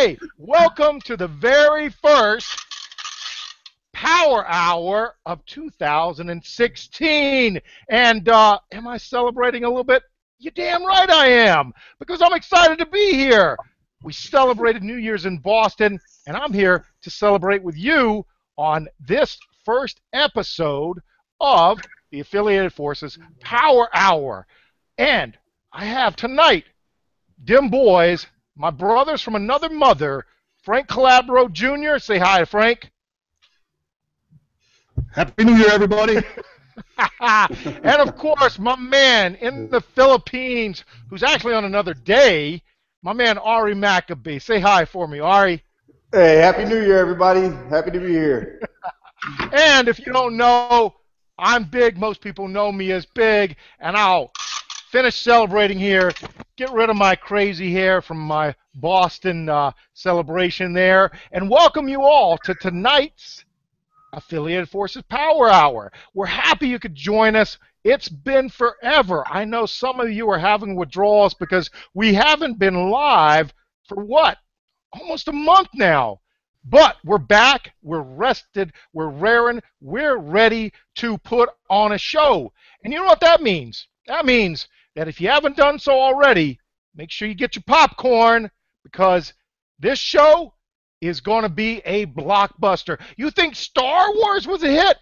Hey, welcome to the very first Power Hour of 2016. And am I celebrating a little bit? You're damn right I am, because I'm excited to be here. We celebrated New Year's in Boston, and I'm here to celebrate with you on this first episode of the Affiliated Forces Power Hour. And I have tonight, dim boys, my brothers from another mother, Frank Calabro Jr. Say hi to Frank. Happy New Year, everybody. And of course, my man in the Philippines, who's actually on another day, my man Ari Maccabee. Say hi for me, Ari. Hey, Happy New Year, everybody. Happy to be here. And if you don't know, I'm Big. Most people know me as Big, and I'll finish celebrating here, get rid of my crazy hair from my Boston celebration there, and welcome you all to tonight's Affiliated Forces Power Hour. We're happy you could join us. It's been forever. I know some of you are having withdrawals because we haven't been live for what? Almost a month now. But we're back, we're rested, we're raring, we're ready to put on a show. And you know what that means? That means that if you haven't done so already, make sure you get your popcorn, because this show is going to be a blockbuster. You think Star Wars was a hit?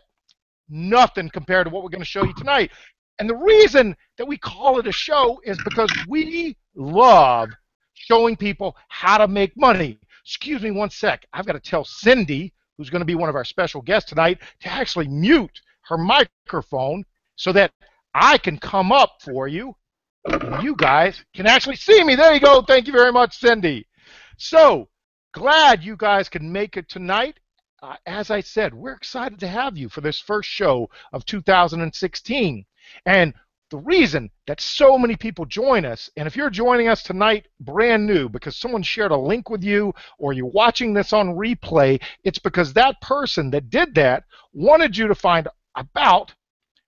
Nothing compared to what we're going to show you tonight. And the reason that we call it a show is because we love showing people how to make money. Excuse me one sec. I've got to tell Cindy, who's going to be one of our special guests tonight, to actually mute her microphone so that I can come up for you and you guys can actually see me. There you go. Thank you very much, Cindy. So, glad you guys can make it tonight. As I said, we're excited to have you for this first show of 2016. And the reason that so many people join us, and if you're joining us tonight brand new because someone shared a link with you or you're watching this on replay, it's because that person that did that wanted you to find about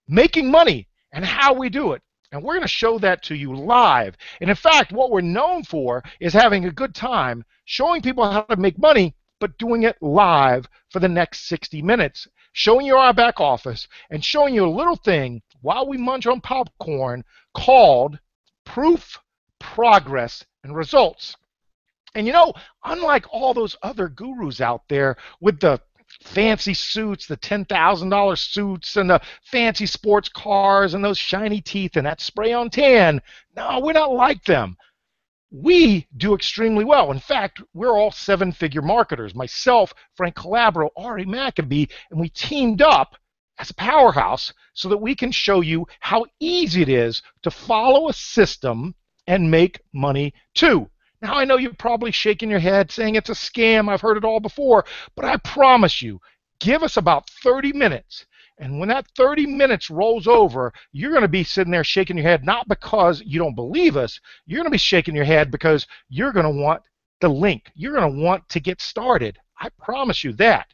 making money and how we do it. And we're going to show that to you live. And in fact, what we're known for is having a good time showing people how to make money, but doing it live for the next 60 minutes, showing you our back office and showing you a little thing while we munch on popcorn called proof, progress, and results. And you know, unlike all those other gurus out there with the fancy suits, the $10,000 suits, and the fancy sports cars, and those shiny teeth, and that spray on tan, no, we're not like them. We do extremely well. In fact, we're all seven-figure marketers. Myself, Frank Calabro, Ari Maccabee, and we teamed up as a powerhouse so that we can show you how easy it is to follow a system and make money too. Now, I know you're probably shaking your head saying it's a scam. I've heard it all before. But I promise you, give us about 30 minutes. And when that 30 minutes rolls over, you're going to be sitting there shaking your head, not because you don't believe us. You're going to be shaking your head because you're going to want the link. You're going to want to get started. I promise you that.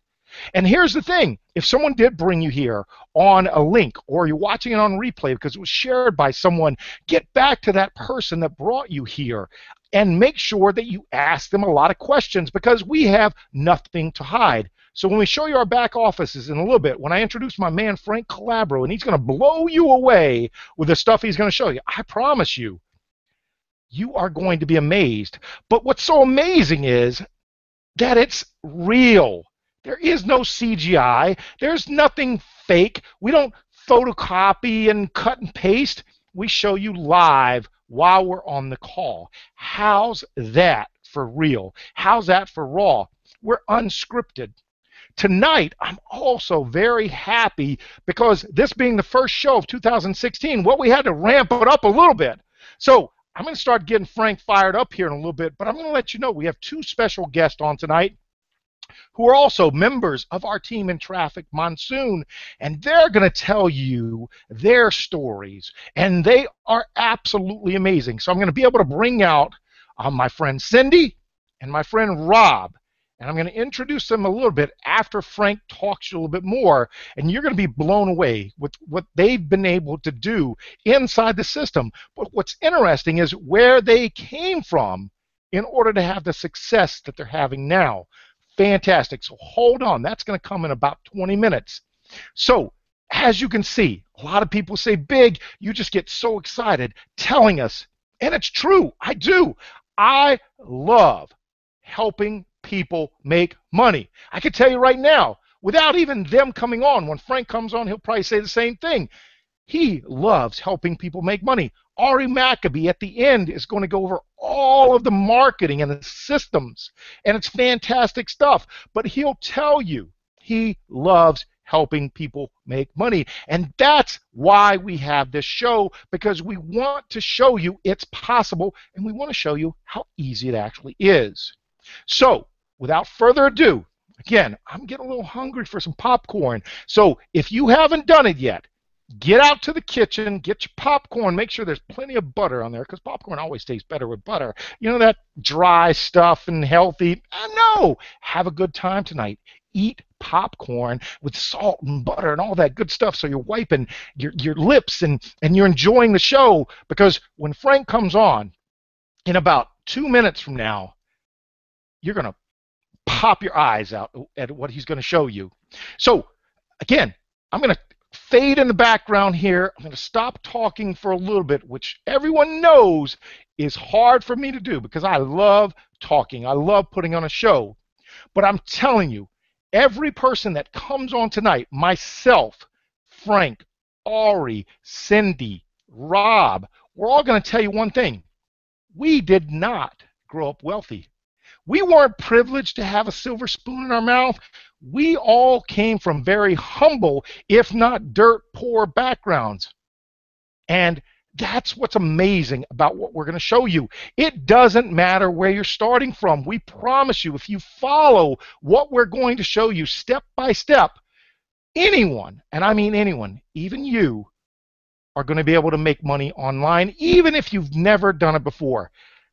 And here's the thing. If someone did bring you here on a link or you're watching it on replay because it was shared by someone, get back to that person that brought you here and make sure that you ask them a lot of questions, because we have nothing to hide. So when we show you our back offices in a little bit, when I introduce my man Frank Calabro, and he's going to blow you away with the stuff he's going to show you, I promise you, you are going to be amazed. But what's so amazing is that it's real. There is no CGI. There's nothing fake. We don't photocopy and cut and paste. We show you live while we're on the call. How's that for real? How's that for raw? We're unscripted. Tonight, I'm also very happy because this being the first show of 2016, well, we had to ramp it up a little bit. So I'm going to start getting Frank fired up here in a little bit, but I'm going to let you know we have two special guests on tonight who are also members of our team in TrafficMonsoon, and they're going to tell you their stories, and they are absolutely amazing. So I'm going to be able to bring out my friend Cindy and my friend Rob, and I'm going to introduce them a little bit after Frank talks to you a little bit more, and you're going to be blown away with what they've been able to do inside the system. But what's interesting is where they came from in order to have the success that they're having now. Fantastic. So hold on. That's going to come in about 20 minutes. So as you can see, a lot of people say, Big, you just get so excited telling us. And it's true. I do. I love helping people make money. I can tell you right now, without even them coming on, when Frank comes on, he'll probably say the same thing. He loves helping people make money. Ari Maccabee at the end is going to go over all of the marketing and the systems, and it's fantastic stuff. But he'll tell you he loves helping people make money. And that's why we have this show, because we want to show you it's possible, and we want to show you how easy it actually is. So, without further ado, again, I'm getting a little hungry for some popcorn. So, if you haven't done it yet, get out to the kitchen, get your popcorn, make sure there's plenty of butter on there, because popcorn always tastes better with butter. You know, that dry stuff and healthy. No, have a good time tonight. Eat popcorn with salt and butter and all that good stuff, so you're wiping your lips and you're enjoying the show, because when Frank comes on in about 2 minutes from now, you're going to pop your eyes out at what he's going to show you. So, again, I'm going to fade in the background here. I'm going to stop talking for a little bit, which everyone knows is hard for me to do because I love talking. I love putting on a show. But I'm telling you, every person that comes on tonight, myself, Frank, Ari, Cindy, Rob, we're all going to tell you one thing. We did not grow up wealthy. We weren't privileged to have a silver spoon in our mouth. We all came from very humble, if not dirt poor backgrounds. And that's what's amazing about what we're going to show you. It doesn't matter where you're starting from. We promise you, if you follow what we're going to show you step by step, anyone, and I mean anyone, even you, are going to be able to make money online, even if you've never done it before.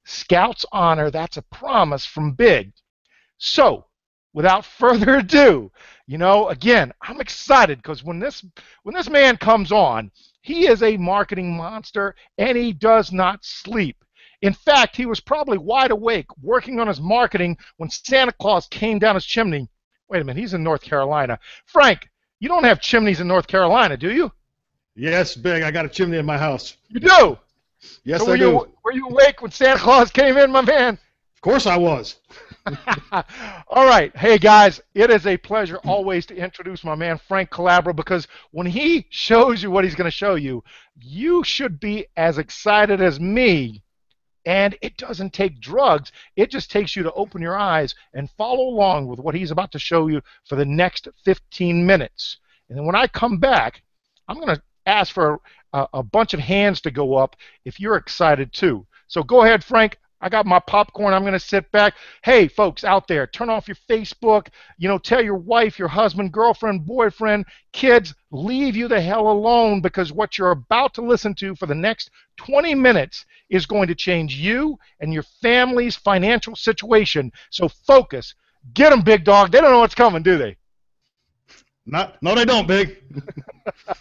Scout's honor, that's a promise from Big. So, without further ado, you know, again, I'm excited because when this man comes on, he is a marketing monster and he does not sleep. In fact, he was probably wide awake working on his marketing when Santa Claus came down his chimney. Wait a minute, he's in North Carolina. Frank, you don't have chimneys in North Carolina, do you? Yes, Big. I got a chimney in my house. You do? Yes, so I do. Were you awake when Santa Claus came in, my man? Of course I was. All right. Hey, guys, it is a pleasure always to introduce my man Frank Calabro, because when he shows you what he's going to show you, you should be as excited as me. And it doesn't take drugs. It just takes you to open your eyes and follow along with what he's about to show you for the next 15 minutes. And then when I come back, I'm going to ask for a bunch of hands to go up if you're excited too. So go ahead, Frank. I got my popcorn. I'm going to sit back. Hey, folks out there, turn off your Facebook. You know, tell your wife, your husband, girlfriend, boyfriend, kids, leave you the hell alone, because what you're about to listen to for the next 20 minutes is going to change you and your family's financial situation. So focus. Get them, big dog. They don't know what's coming, do they? No, they don't, Big.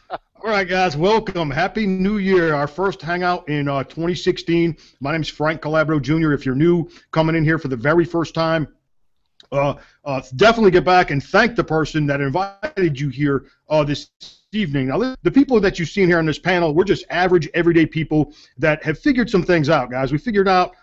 All right, guys, welcome. Happy New Year. Our first hangout in 2016. My name is Frank Calabro Jr. If you're new, coming in here for the very first time, definitely get back and thank the person that invited you here this evening. Now, the people that you've seen here on this panel, we're just average, everyday people that have figured some things out, guys. We figured out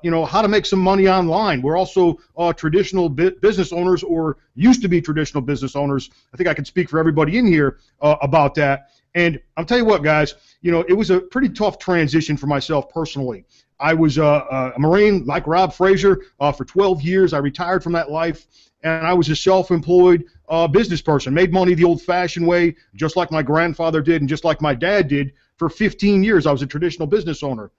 you know, how to make some money online. We're also traditional business owners, or used to be traditional business owners. I think I can speak for everybody in here about that. And I'll tell you what, guys, you know, it was a pretty tough transition for myself personally. I was a Marine like Rob Frazier for 12 years. I retired from that life, and I was a self-employed business person. Made money the old-fashioned way, just like my grandfather did and just like my dad did. For 15 years, I was a traditional business owner.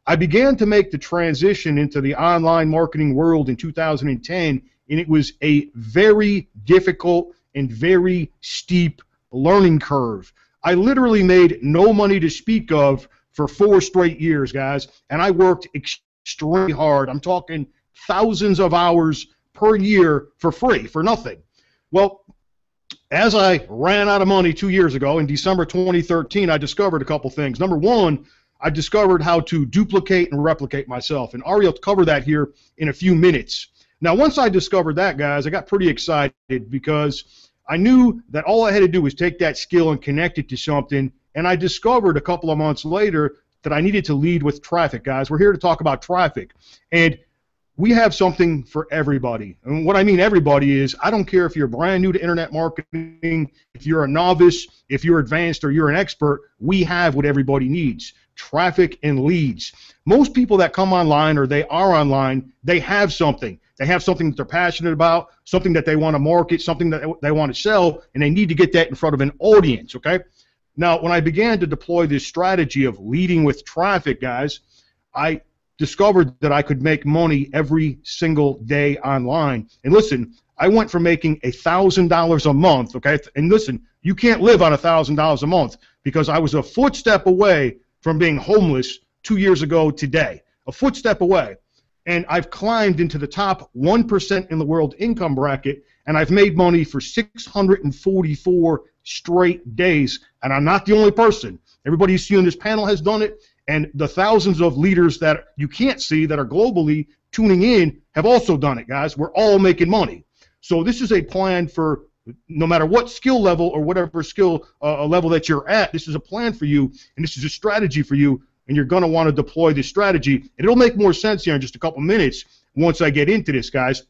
I began to make the transition into the online marketing world in 2010, and it was a very difficult and very steep learning curve. I literally made no money to speak of for 4 straight years, guys, and I worked extremely hard. I'm talking thousands of hours per year for free, for nothing. Well, as I ran out of money 2 years ago, in December 2013, I discovered a couple things. Number one, I discovered how to duplicate and replicate myself. And Ari will cover that here in a few minutes. Now, once I discovered that, guys, I got pretty excited because I knew that all I had to do was take that skill and connect it to something. And I discovered a couple of months later that I needed to lead with traffic, guys. We're here to talk about traffic. And we have something for everybody. And what I mean everybody is, I don't care if you're brand new to internet marketing, if you're a novice, if you're advanced or you're an expert, we have what everybody needs: traffic and leads. Most people that come online or they are online, they have something. They have something that they're passionate about, something that they want to market, something that they want to sell, and they need to get that in front of an audience, okay? Now, when I began to deploy this strategy of leading with traffic, guys, I discovered that I could make money every single day online. And listen, I went from making $1,000 a month, okay? And listen, you can't live on $1,000 a month because I was a footstep away from being homeless 2 years ago today. A footstep away. And I've climbed into the top 1% in the world income bracket, and I've made money for 644 straight days. And I'm not the only person. Everybody you see on this panel has done it. And the thousands of leaders that you can't see that are globally tuning in have also done it, guys. We're all making money. So this is a plan for no matter what skill level or whatever skill level that you're at. This is a plan for you, and this is a strategy for you, and you're going to want to deploy this strategy. And it'll make more sense here in just a couple minutes once I get into this, guys.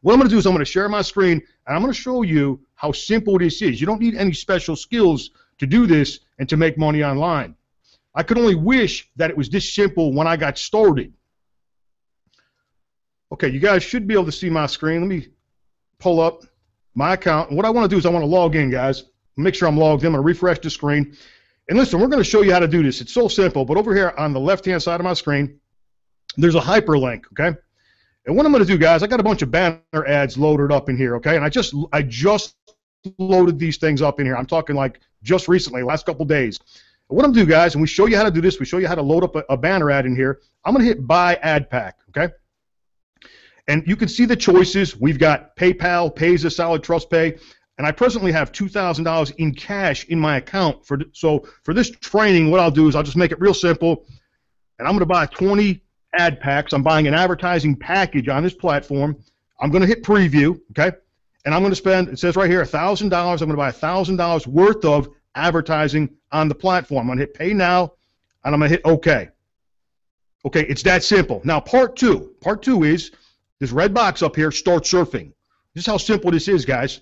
What I'm going to do is I'm going to share my screen, and I'm going to show you how simple this is. You don't need any special skills to do this and to make money online. I could only wish that it was this simple when I got started. Okay, you guys should be able to see my screen. Let me pull up my account. And what I want to do is I want to log in, guys. Make sure I'm logged in. I'm going to refresh the screen. And listen, we're going to show you how to do this. It's so simple. But over here on the left-hand side of my screen, there's a hyperlink, okay? And what I'm going to do, guys, I got a bunch of banner ads loaded up in here, okay? And I just loaded these things up in here. I'm talking like just recently, last couple days. What I'm going to do, guys, and we show you how to do this, we show you how to load up a banner ad in here. I'm going to hit Buy Ad Pack, okay? And you can see the choices. We've got PayPal, Payza, Solid Trust Pay, and I presently have $2,000 in cash in my account. So for this training, what I'll do is I'll just make it real simple, and I'm going to buy 20 ad packs. I'm buying an advertising package on this platform. I'm going to hit Preview, okay? And I'm going to spend, it says right here, $1,000. I'm going to buy $1,000 worth of advertising on the platform. I'm going to hit Pay Now, and I'm going to hit OK. Okay, it's that simple. Now, part two is this red box up here, Start Surfing. This is how simple this is, guys.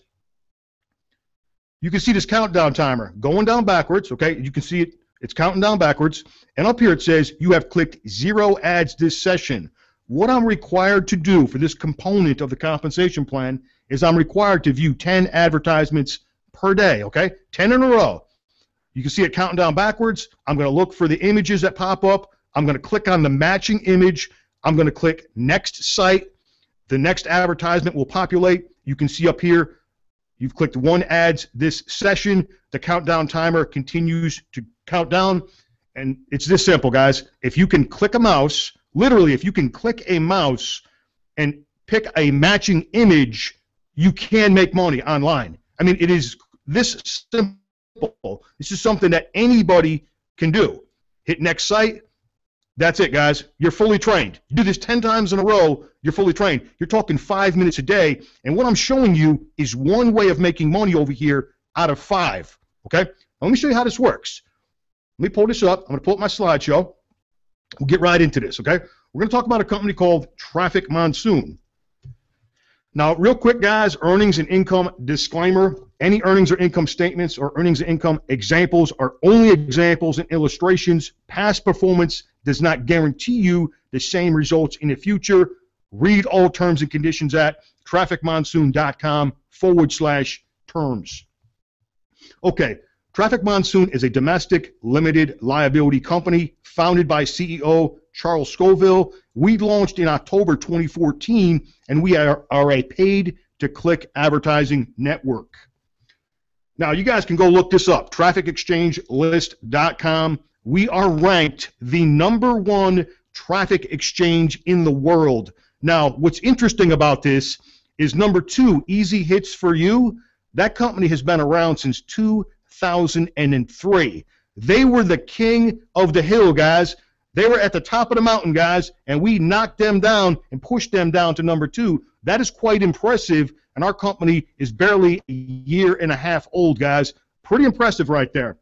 You can see this countdown timer going down backwards, okay? You can see it. It's counting down backwards. And up here it says, you have clicked 0 ads this session. What I'm required to do for this component of the compensation plan is I'm required to view 10 advertisements per day, okay? 10 in a row. You can see it counting down backwards. I'm going to look for the images that pop up. I'm going to click on the matching image. I'm going to click Next Site. The next advertisement will populate. You can see up here, you've clicked 1 ads this session. The countdown timer continues to count down. And it's this simple, guys. If you can click a mouse, literally, if you can click a mouse and pick a matching image, you can make money online. I mean, it is this simple. This is something that anybody can do. Hit Next Site. That's it, guys. You're fully trained. You do this 10 times in a row, you're fully trained. You're talking 5 minutes a day, and what I'm showing you is one way of making money over here out of 5, okay? Let me show you how this works. Let me pull this up. I'm going to pull up my slideshow. We'll get right into this, okay? We're going to talk about a company called TrafficMonsoon. Now, real quick, guys, earnings and income disclaimer. Any earnings or income statements or earnings and income examples are only examples and illustrations. Past performance does not guarantee you the same results in the future. Read all terms and conditions at TrafficMonsoon.com/terms. Okay, TrafficMonsoon is a domestic limited liability company founded by CEO Charles Scoville. We launched in October 2014, and we are a paid-to-click advertising network. Now, you guys can go look this up, TrafficExchangeList.com. We are ranked the #1 traffic exchange in the world. Now, what's interesting about this is #2, Easy Hits for You. That company has been around since 2003. They were the king of the hill, guys. They were at the top of the mountain, guys, and we knocked them down and pushed them down to number 2. That is quite impressive, and our company is barely a year and a half old, guys. Pretty impressive right there.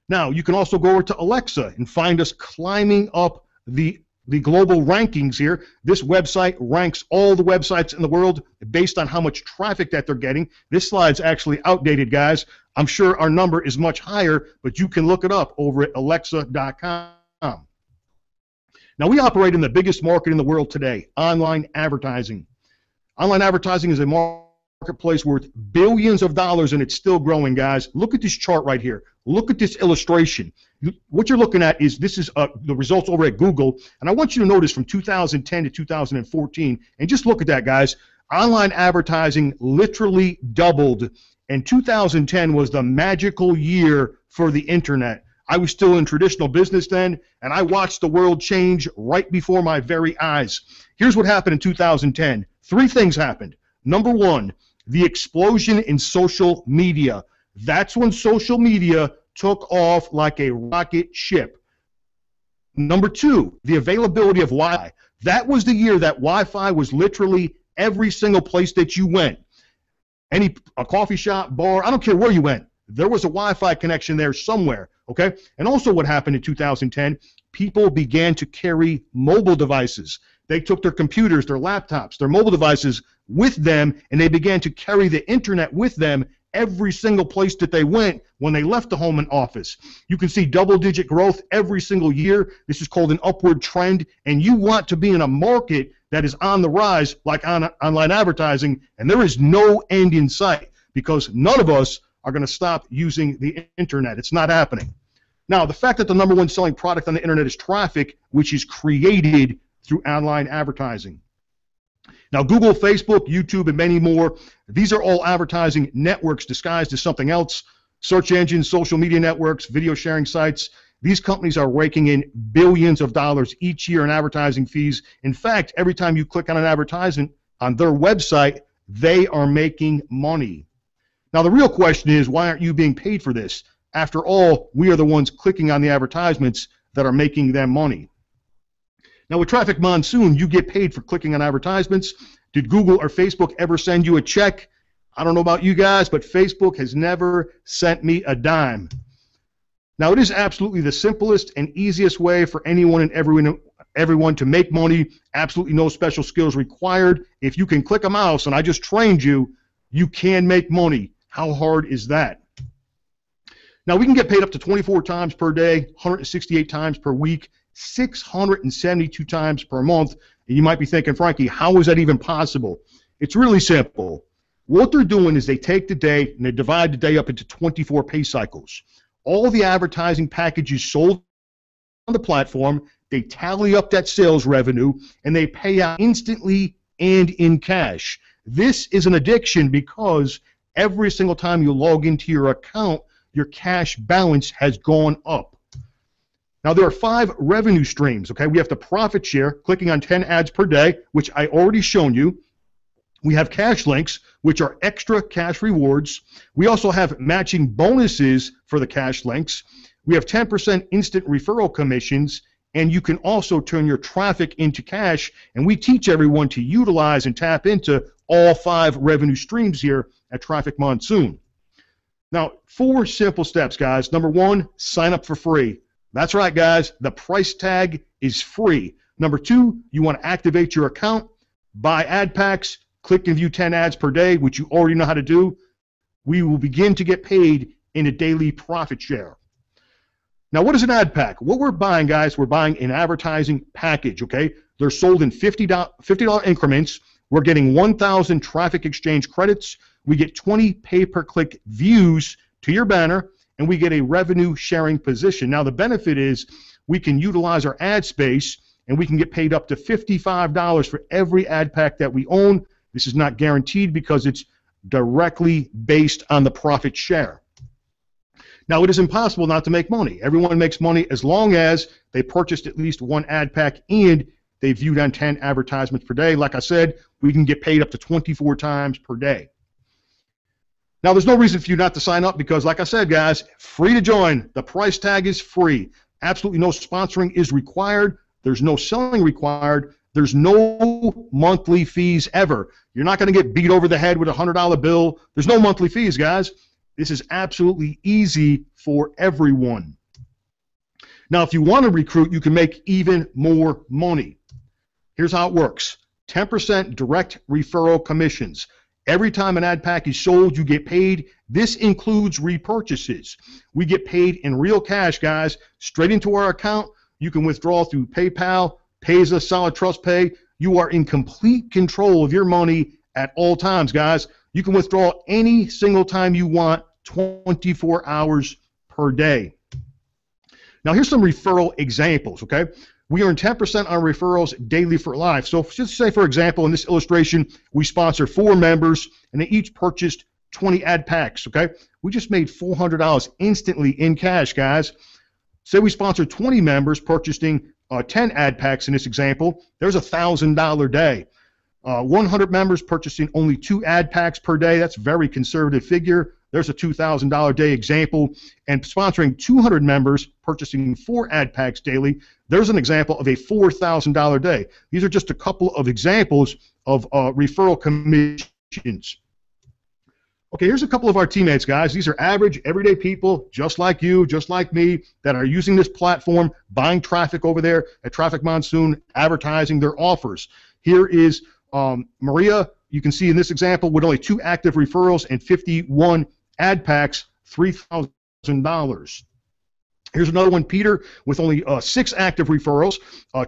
Now, you can also go over to Alexa and find us climbing up the global rankings here. This website ranks all the websites in the world based on how much traffic that they're getting. This slide's actually outdated, guys. I'm sure our number is much higher, but you can look it up over at alexa.com. Now, we operate in the biggest market in the world today, online advertising. Online advertising is a marketplace worth billions of dollars, and it's still growing, guys. Look at this chart right here. Look at this illustration. What you're looking at is this is the results over at Google, and I want you to notice from 2010 to 2014, and just look at that, guys. Online advertising literally doubled, and 2010 was the magical year for the internet. I was still in traditional business then, and I watched the world change right before my very eyes. Here's what happened in 2010. 3 things happened. Number 1, the explosion in social media. That's when social media took off like a rocket ship. Number 2, the availability of Wi-Fi. That was the year that Wi-Fi was literally every single place that you went. A coffee shop, bar, I don't care where you went. There was a Wi-Fi connection there somewhere, okay? And also what happened in 2010, people began to carry mobile devices. They took their computers, their laptops, their mobile devices with them, and they began to carry the internet with them every single place that they went when they left the home and office. You can see double-digit growth every single year. This is called an upward trend, and you want to be in a market that is on the rise like online advertising, and there is no end in sight because none of us are going to stop using the internet. It's not happening. Now, the fact that the number 1 selling product on the internet is traffic, which is created through online advertising. Now, Google, Facebook, YouTube, and many more, these are all advertising networks disguised as something else. Search engines, social media networks, video sharing sites. These companies are raking in billions of dollars each year in advertising fees. In fact, every time you click on an advertisement on their website, they are making money. Now, the real question is, why aren't you being paid for this? After all, we are the ones clicking on the advertisements that are making them money. Now, with TrafficMonsoon, you get paid for clicking on advertisements. Did Google or Facebook ever send you a check? I don't know about you guys, but Facebook has never sent me a dime. Now, it is absolutely the simplest and easiest way for anyone and everyone to make money. Absolutely no special skills required. If you can click a mouse, and I just trained you, you can make money. How hard is that? Now, we can get paid up to 24 times per day, 168 times per week, 672 times per month. And you might be thinking, Frankie, how is that even possible? It's really simple. What they're doing is they take the day and they divide the day up into 24 pay cycles. All the advertising packages sold on the platform, they tally up that sales revenue, and they pay out instantly and in cash. This is an addiction because every single time you log into your account, your cash balance has gone up. Now, there are 5 revenue streams, okay? We have the profit share, clicking on 10 ads per day, which I already shown you. We have cash links, which are extra cash rewards. We also have matching bonuses for the cash links. We have 10% instant referral commissions, and you can also turn your traffic into cash, and we teach everyone to utilize and tap into all 5 revenue streams here at TrafficMonsoon. Now, 4 simple steps, guys. Number 1, sign up for free. That's right, guys. The price tag is free. Number 2, you want to activate your account, buy ad packs, click and view 10 ads per day, which you already know how to do. We will begin to get paid in a daily profit share. Now, what is an ad pack? What we're buying, guys, we're buying an advertising package, okay? They're sold in $50 increments. We're getting 1,000 traffic exchange credits. We get 20 pay-per-click views to your banner, and we get a revenue sharing position. Now, the benefit is we can utilize our ad space, and we can get paid up to $55 for every ad pack that we own. This is not guaranteed because it's directly based on the profit share. Now, it is impossible not to make money. Everyone makes money as long as they purchased at least 1 ad pack and they viewed on 10 advertisements per day. Like I said, we can get paid up to 24 times per day. Now, there's no reason for you not to sign up because, like I said, guys, free to join. The price tag is free. Absolutely no sponsoring is required. There's no selling required. There's no monthly fees ever. You're not going to get beat over the head with a $100 bill. There's no monthly fees, guys. This is absolutely easy for everyone. Now, if you want to recruit, you can make even more money. Here's how it works. 10% direct referral commissions. Every time an ad pack is sold, you get paid. This includes repurchases. We get paid in real cash, guys, straight into our account. You can withdraw through PayPal, Payza, Solid Trust Pay. You are in complete control of your money at all times, guys. You can withdraw any single time you want, 24 hours per day. Now, here's some referral examples, okay? We earn 10% on referrals daily for life. So just say, for example, in this illustration, we sponsor 4 members, and they each purchased 20 ad packs, okay? We just made $400 instantly in cash, guys. Say we sponsor 20 members purchasing 10 ad packs in this example. There's a $1,000 day. 100 members purchasing only 2 ad packs per day. That's a very conservative figure. There's a $2,000 day example. And sponsoring 200 members purchasing 4 ad packs daily, there's an example of a $4,000 day. These are just a couple of examples of referral commissions. Okay, here's a couple of our teammates, guys. These are average, everyday people, just like you, just like me, that are using this platform, buying traffic over there at TrafficMonsoon, advertising their offers. Here is Maria. You can see in this example, with only 2 active referrals and 51 ad packs, $3,000. Here's another one, Peter, with only 6 active referrals,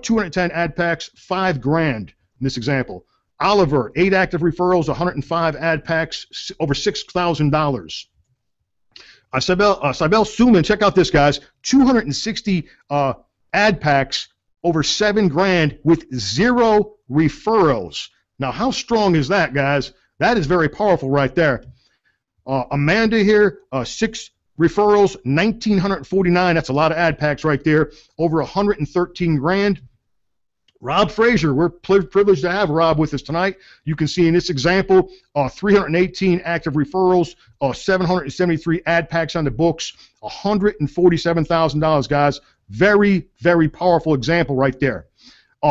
210 ad packs, $5,000 in this example. Oliver, 8 active referrals, 105 ad packs, over $6,000. Sibel Suman, check out this, guys, 260 ad packs, over $7,000 with 0 referrals. Now, how strong is that, guys? That is very powerful right there. Amanda here, 6 referrals, 1,949. That's a lot of ad packs right there. Over $113,000. Rob Frazier, we're privileged to have Rob with us tonight. You can see in this example, 318 active referrals, 773 ad packs on the books, $147,000, guys. Very, very powerful example right there.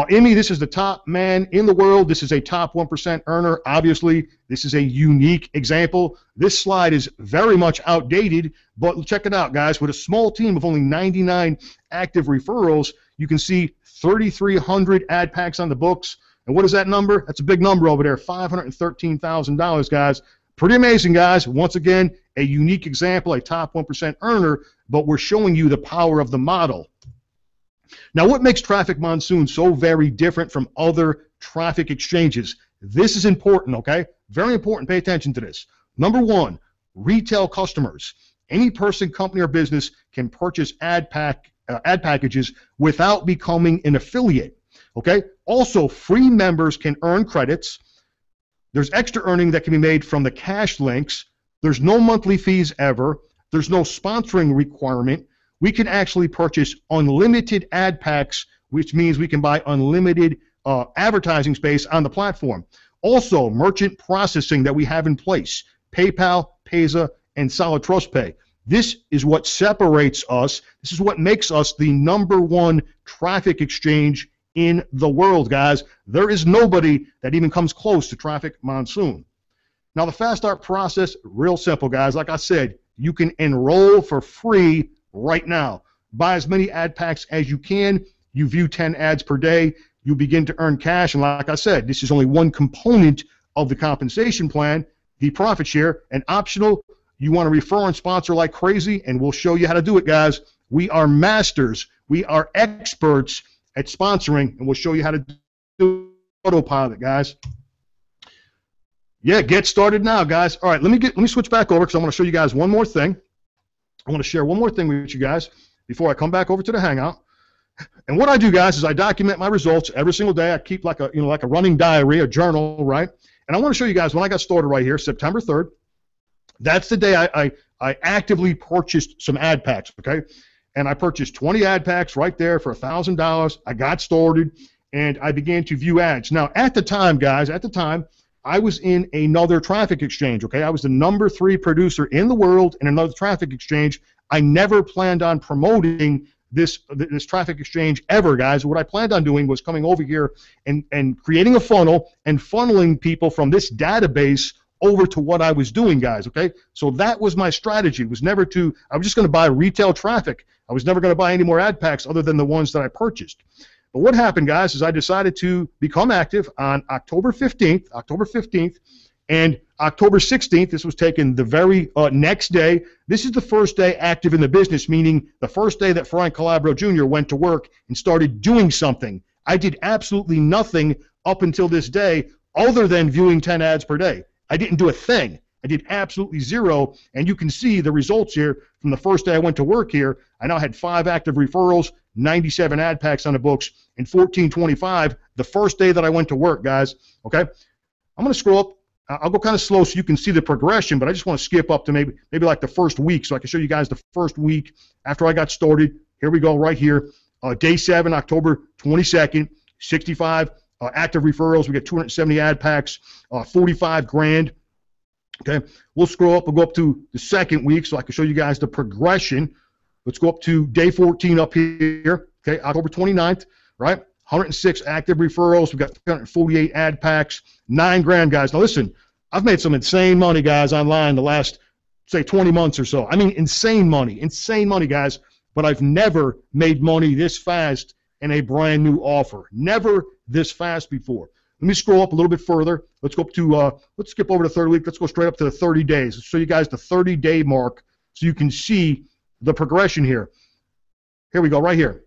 Emmy, this is the top man in the world. This is a top 1% earner. Obviously, this is a unique example. This slide is very much outdated, but check it out, guys. With a small team of only 99 active referrals, you can see 3,300 ad packs on the books. And what is that number? That's a big number over there, $513,000, guys. Pretty amazing, guys. Once again, a unique example, a top 1% earner, but we're showing you the power of the model. Now, what makes TrafficMonsoon so very different from other traffic exchanges? This is important, okay? Very important. Pay attention to this. Number 1, retail customers. Any person, company, or business can purchase ad packages without becoming an affiliate, okay? Also, free members can earn credits. There's extra earning that can be made from the cash links. There's no monthly fees ever. There's no sponsoring requirement. We can actually purchase unlimited ad packs, which means we can buy unlimited advertising space on the platform. Also, merchant processing that we have in place, PayPal, Payza, and Solid Trust Pay. This is what separates us. This is what makes us the #1 traffic exchange in the world, guys. There is nobody that even comes close to TrafficMonsoon. Now, the fast start process, real simple, guys. Like I said, you can enroll for free right now. Buy as many ad packs as you can. You view 10 ads per day. You begin to earn cash. And like I said, this is only one component of the compensation plan, the profit share, and optional. You want to refer and sponsor like crazy, and we'll show you how to do it, guys. We are masters. We are experts at sponsoring, and we'll show you how to do autopilot, guys. Yeah, get started now, guys. All right, let me switch back over because I want to show you guys one more thing. I want to share one more thing with you guys before I come back over to the Hangout. And what I do, guys, is I document my results every single day. I keep like a running diary, a journal, right? And I want to show you guys when I got started right here, September 3rd. That's the day I actively purchased some ad packs, okay? And I purchased 20 ad packs right there for $1,000. I got started, and I began to view ads. Now, at the time, guys, I was in another traffic exchange, okay? I was the #3 producer in the world in another traffic exchange. I never planned on promoting this traffic exchange ever, guys. What I planned on doing was coming over here and creating a funnel and funneling people from this database over to what I was doing, guys, okay? So that was my strategy. It was never to, I was just going to buy retail traffic. I was never going to buy any more ad packs other than the ones that I purchased. But what happened, guys, is I decided to become active on October 15th, and October 16th, this was taken the very next day. This is the first day active in the business, meaning the first day that Frank Calabro Jr. went to work and started doing something. I did absolutely nothing up until this day other than viewing 10 ads per day. I didn't do a thing. I did absolutely zero, and you can see the results here from the first day I went to work here. I now had 5 active referrals, 97 ad packs on the books, and 1425 the first day that I went to work, guys. Okay, I'm going to scroll up. I'll go kind of slow so you can see the progression, but I just want to skip up to maybe like the first week so I can show you guys the first week after I got started. Here we go right here. Day 7, October 22nd, 65 active referrals. We got 270 ad packs, 45 grand. Okay, we'll scroll up. We'll go up to the second week so I can show you guys the progression. Let's go up to day 14 up here. Okay, October 29th, right? 106 active referrals. We've got 348 ad packs, 9 grand, guys. Now listen, I've made some insane money, guys, online the last, say, 20 months or so. I mean, insane money, guys. But I've never made money this fast in a brand new offer. Never this fast before. Let me scroll up a little bit further. Let's go up to, let's skip over the third week. Let's go straight up to the 30 days. Let's show you guys the 30-day mark so you can see the progression here. Here we go, right here.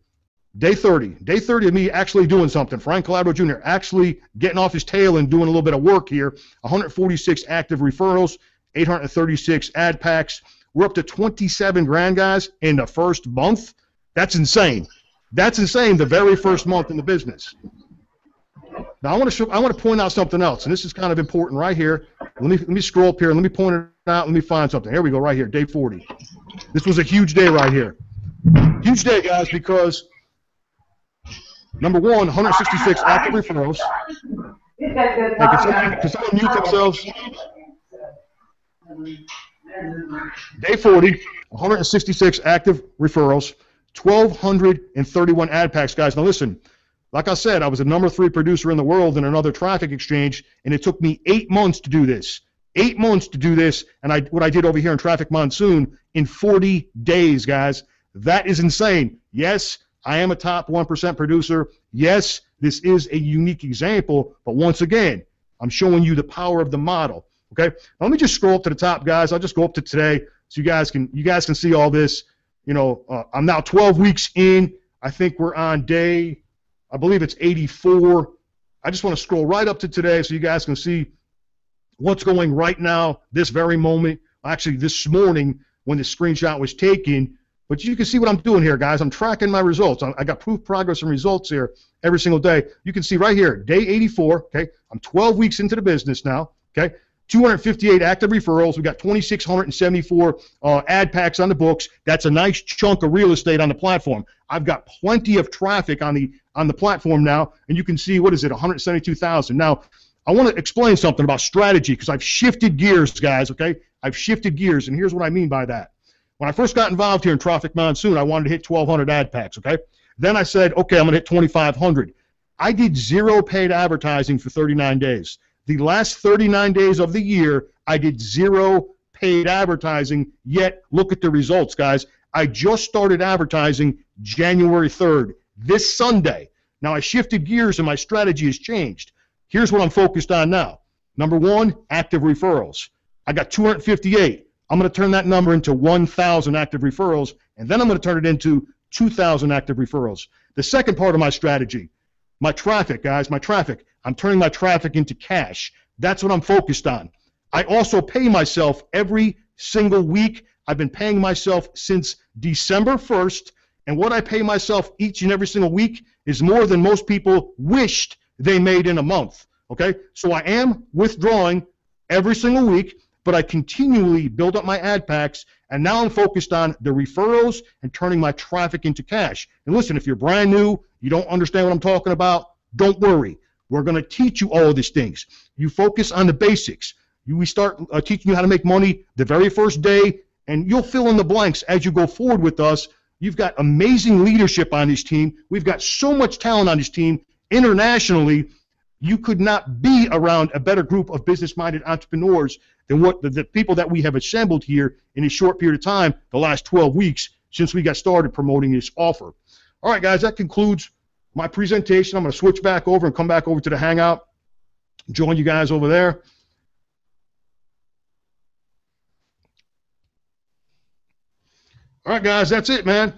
Day 30. Day 30 of me actually doing something. Frank Calabro Jr. actually getting off his tail and doing a little bit of work here. 146 active referrals, 836 ad packs. We're up to 27 grand, guys, in the first month. That's insane. That's insane, the very first month in the business. Now I want to point out something else, and this is kind of important right here. Let me scroll up here and let me point it out. Let me find something. Here we go, right here, day 40. This was a huge day right here. Huge day, guys, because number one, 166 active referrals. Hey, can someone mute themselves? Day 40, 166 active referrals, 1,231 ad packs, guys. Now listen, like I said, I was the #3 producer in the world in another traffic exchange, and it took me 8 months to do this. 8 months to do this, and what I did over here in Traffic Monsoon in 40 days, guys. That is insane. Yes, I am a top 1% producer. Yes, this is a unique example, but once again, I'm showing you the power of the model. Okay, now let me just scroll up to the top, guys. I'll just go up to today so you guys can see all this. You know, I'm now 12 weeks in. I think we're on day, I believe it's 84. I just want to scroll right up to today so you guys can see what's going right now, this very moment. Actually, this morning when the screenshot was taken. But you can see what I'm doing here, guys. I'm tracking my results. I got proof, progress, and results here every single day. You can see right here, day 84, okay? I'm 12 weeks into the business now, okay? 258 active referrals. We got 2,674 ad packs on the books. That's a nice chunk of real estate on the platform. I've got plenty of traffic on the platform now, and you can see, what is it, 172,000. Now, I want to explain something about strategy because I've shifted gears, guys, okay? I've shifted gears, and here's what I mean by that. When I first got involved here in Traffic Monsoon, I wanted to hit 1,200 ad packs, okay? Then I said, okay, I'm going to hit 2,500. I did 0 paid advertising for 39 days. The last 39 days of the year, I did 0 paid advertising, yet look at the results, guys. I just started advertising January 3rd, this Sunday. Now, I shifted gears and my strategy has changed. Here's what I'm focused on now. Number one, active referrals. I got 258. I'm going to turn that number into 1,000 active referrals, and then I'm going to turn it into 2,000 active referrals. The second part of my strategy, my traffic, guys, my traffic. I'm turning my traffic into cash. That's what I'm focused on. I also pay myself every single week. I've been paying myself since December 1st, and what I pay myself each and every single week is more than most people wished they made in a month, okay? So I am withdrawing every single week, but I continually build up my ad packs, and now I'm focused on the referrals and turning my traffic into cash. And listen, if you're brand new, you don't understand what I'm talking about, don't worry. We're going to teach you all of these things. You focus on the basics. We start teaching you how to make money the very first day, and you'll fill in the blanks as you go forward with us. You've got amazing leadership on this team. We've got so much talent on this team internationally. You could not be around a better group of business-minded entrepreneurs than what the people that we have assembled here in a short period of time, the last 12 weeks, since we got started promoting this offer. All right, guys, that concludes my presentation. I'm going to switch back over and come back over to the Hangout, join you guys over there. All right, guys, that's it, man.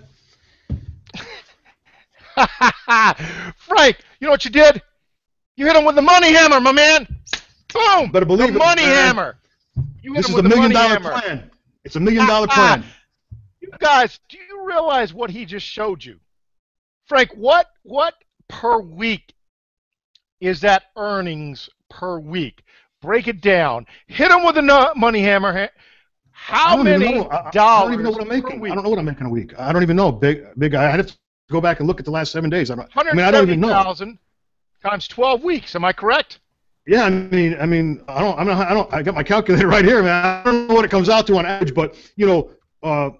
Frank, you know what you did? You hit him with the money hammer, my man. Boom! Better believe the it, money man. hammer. You hit This him is with a $1 the money million hammer. plan. It's a $1 million plan. You guys, do you realize what he just showed you? Frank, what per week is that earnings per week? Break it down. Hit him with the money hammer. How many dollars I don't even know what I'm per making. week? I don't know what I'm making a week. I don't even know, big guy. I had to go back and look at the last 7 days. I don't even know. 170,000 times 12 weeks. Am I correct? Yeah, I got my calculator right here, man. I don't know what it comes out to on average, but you know,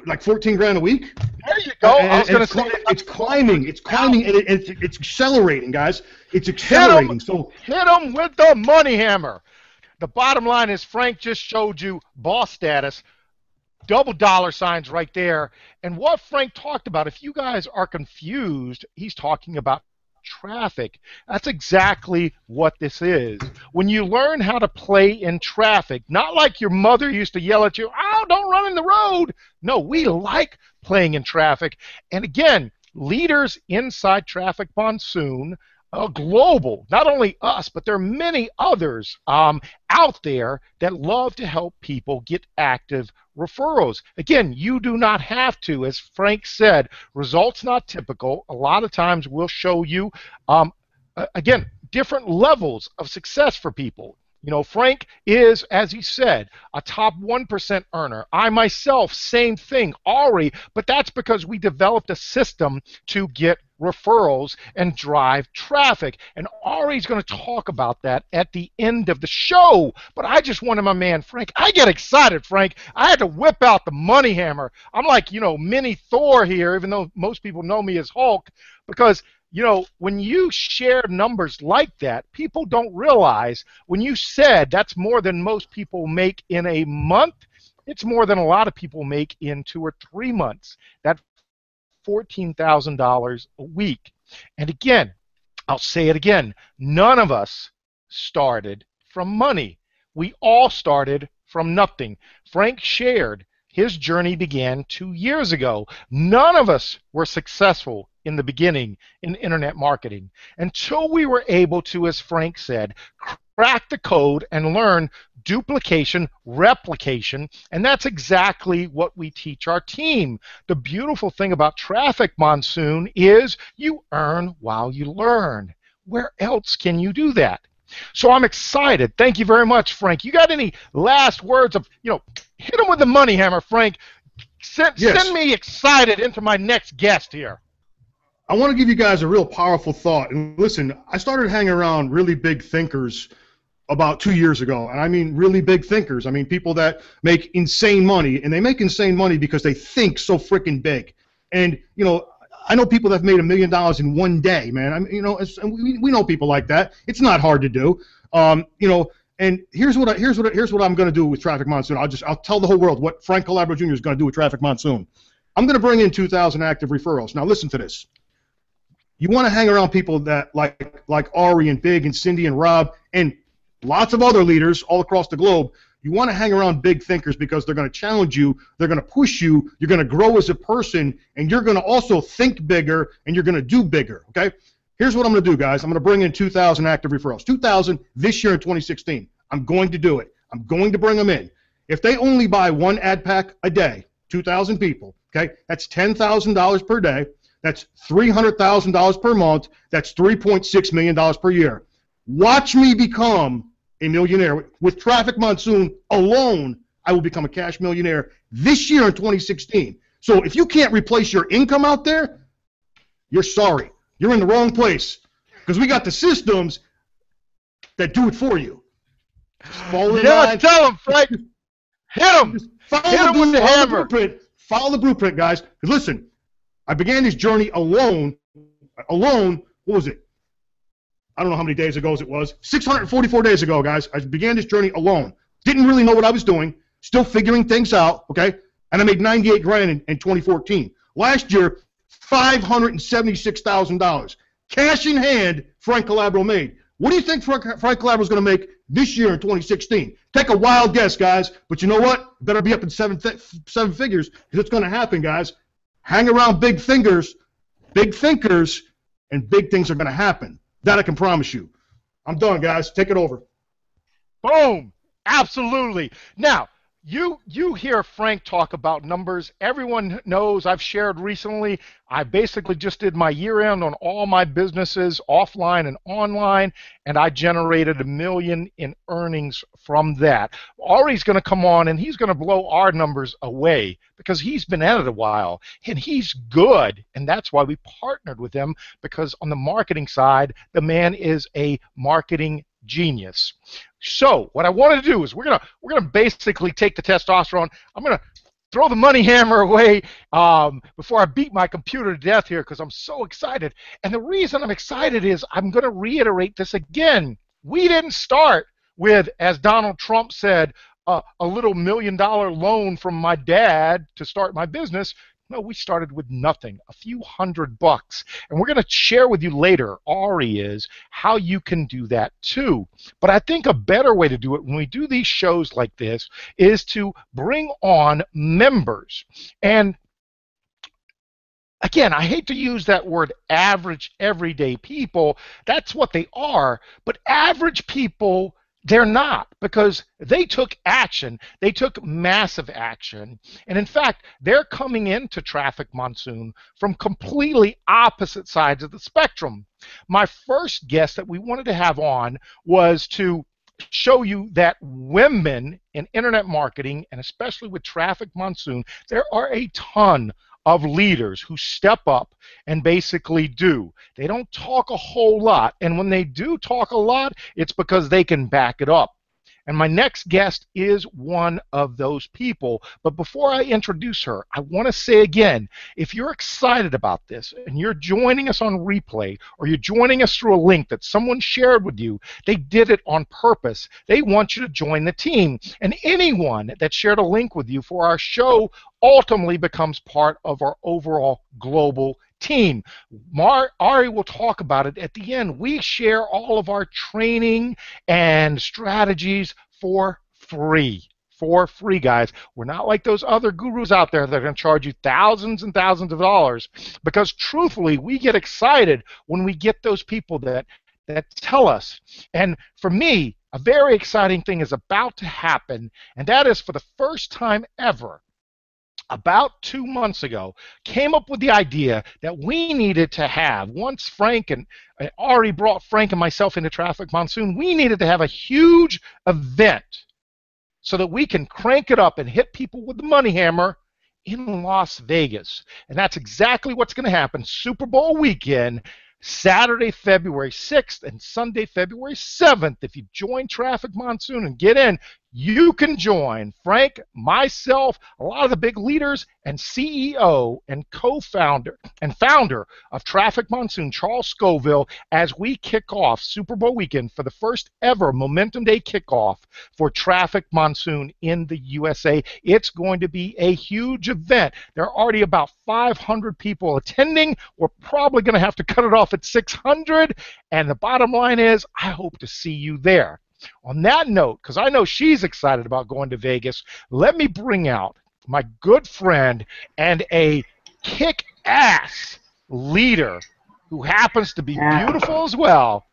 like 14 grand a week. There you go. I was going to say it's climbing, and it's accelerating, guys. It's accelerating. Hit them with the money hammer. The bottom line is Frank just showed you boss status, double dollar signs right there. And what Frank talked about, if you guys are confused, he's talking about traffic. That's exactly what this is. When you learn how to play in traffic, not like your mother used to yell at you, oh, don't run in the road. No, we like playing in traffic. And again, leaders inside Traffic Monsoon, global, not only us, but there are many others out there that love to help people get active referrals. Again, you do not have to, as Frank said, results not typical. A lot of times we'll show you, again, different levels of success for people. You know, Frank is, as he said, a top 1% earner. I myself, same thing, Ari, but that's because we developed a system to get referrals and drive traffic. And Ari's going to talk about that at the end of the show. But I just wanted my man, Frank. I get excited, Frank. I had to whip out the money hammer. I'm like, you know, mini Thor here, even though most people know me as Hulk, because you know, when you share numbers like that, people don't realize when you said that's more than most people make in a month, it's more than a lot of people make in 2 or 3 months. That's $14,000 a week. And again, I'll say it again, none of us started from money. We all started from nothing. Frank shared his journey began 2 years ago. None of us were successful in the beginning in internet marketing until we were able to, as Frank said, crack the code and learn duplication, replication, and that's exactly what we teach our team. The beautiful thing about Traffic Monsoon is you earn while you learn. Where else can you do that? So I'm excited. Thank you very much, Frank. You got any last words of, you know, hit him with the money hammer, Frank. Send me excited into my next guest here. I want to give you guys a real powerful thought. And listen, I started hanging around really big thinkers about 2 years ago. And I mean really big thinkers. I mean people that make insane money. And they make insane money because they think so freaking big. And, you know, I know people that have made $1 million in one day, man. I mean, you know, we know people like that. It's not hard to do. You know, and here's what I'm going to do with Traffic Monsoon. I'll tell the whole world what Frank Calabro Jr. is going to do with Traffic Monsoon. I'm going to bring in 2,000 active referrals. Now listen to this. You want to hang around people that like Ari and Big and Cindy and Rob and lots of other leaders all across the globe. You want to hang around big thinkers because they're going to challenge you, they're going to push you, you're going to grow as a person, and you're going to also think bigger and you're going to do bigger, okay? Here's what I'm going to do, guys. I'm going to bring in 2,000 active referrals. 2,000 this year in 2016. I'm going to do it. I'm going to bring them in. If they only buy one ad pack a day, 2,000 people, okay, that's $10,000 per day. That's $300,000 per month. That's $3.6 million per year. Watch me become a millionaire. With Traffic Monsoon alone, I will become a cash millionaire this year in 2016. So if you can't replace your income out there, you're sorry. You're in the wrong place because we got the systems that do it for you. Just fall in line. Tell him, Frank. Hit him. Hit him with the hammer. Follow the blueprint, guys. Because listen, I began this journey alone. What was it? I don't know how many days ago it was. 644 days ago, guys. I began this journey alone. Didn't really know what I was doing. Still figuring things out, okay? And I made 98 grand in 2014. Last year, $576,000. Cash in hand, Frank Calabro made. What do you think Frank Calabro is going to make this year in 2016? Take a wild guess, guys. But you know what? Better be up in seven figures because it's going to happen, guys. Hang around big thinkers, and big things are going to happen. That I can promise you. I'm done, guys. Take it over. Boom. Absolutely. Now, you hear Frank talk about numbers. Everyone knows I've shared recently. I basically just did my year end on all my businesses, offline and online, and I generated $1 million in earnings from that. Ari's going to come on and he's going to blow our numbers away because he's been at it a while and he's good, and that's why we partnered with him, because on the marketing side, the man is a marketing genius. So what I want to do is we're gonna basically take the testosterone. I'm gonna throw the money hammer away before I beat my computer to death here because I'm so excited. And the reason I'm excited is I'm gonna reiterate this again. We didn't start with, as Donald Trump said, a little $1 million loan from my dad to start my business. No, we started with nothing, a few $100. And we're going to share with you later, Ari, is how you can do that too. But I think a better way to do it when we do these shows like this is to bring on members. And again, I hate to use that word average, everyday people. That's what they are. But average people, they're not, because they took action. They took massive action. And in fact, they're coming into Traffic Monsoon from completely opposite sides of the spectrum. My first guest that we wanted to have on was to show you that women in internet marketing, and especially with Traffic Monsoon, there are a ton of leaders who step up and basically do. They don't talk a whole lot, and when they do talk a lot, it's because they can back it up. And my next guest is one of those people. But before I introduce her, I want to say again, if you're excited about this and you're joining us on replay or you're joining us through a link that someone shared with you, they did it on purpose. They want you to join the team. And anyone that shared a link with you for our show ultimately becomes part of our overall global team. Ari will talk about it at the end. We share all of our training and strategies for free. For free, guys. We're not like those other gurus out there that are going to charge you thousands and thousands of dollars, because truthfully, we get excited when we get those people that tell us. And for me, a very exciting thing is about to happen, and that is, for the first time ever, about 2 months ago, came up with the idea that we needed to have, once Frank and Ari brought Frank and myself into Traffic Monsoon, we needed to have a huge event so that we can crank it up and hit people with the money hammer in Las Vegas. And that's exactly what's going to happen. Super Bowl weekend, Saturday, February 6th, and Sunday, February 7th. If you join Traffic Monsoon and get in, you can join Frank, myself, a lot of the big leaders, and CEO and co-founder and founder of Traffic Monsoon, Charles Scoville, as we kick off Super Bowl weekend for the first ever Momentum Day kickoff for Traffic Monsoon in the USA. It's going to be a huge event. There are already about 500 people attending. We're probably going to have to cut it off at 600, and the bottom line is I hope to see you there. On that note, because I know she's excited about going to Vegas, let me bring out my good friend and a kick-ass leader who happens to be beautiful as well.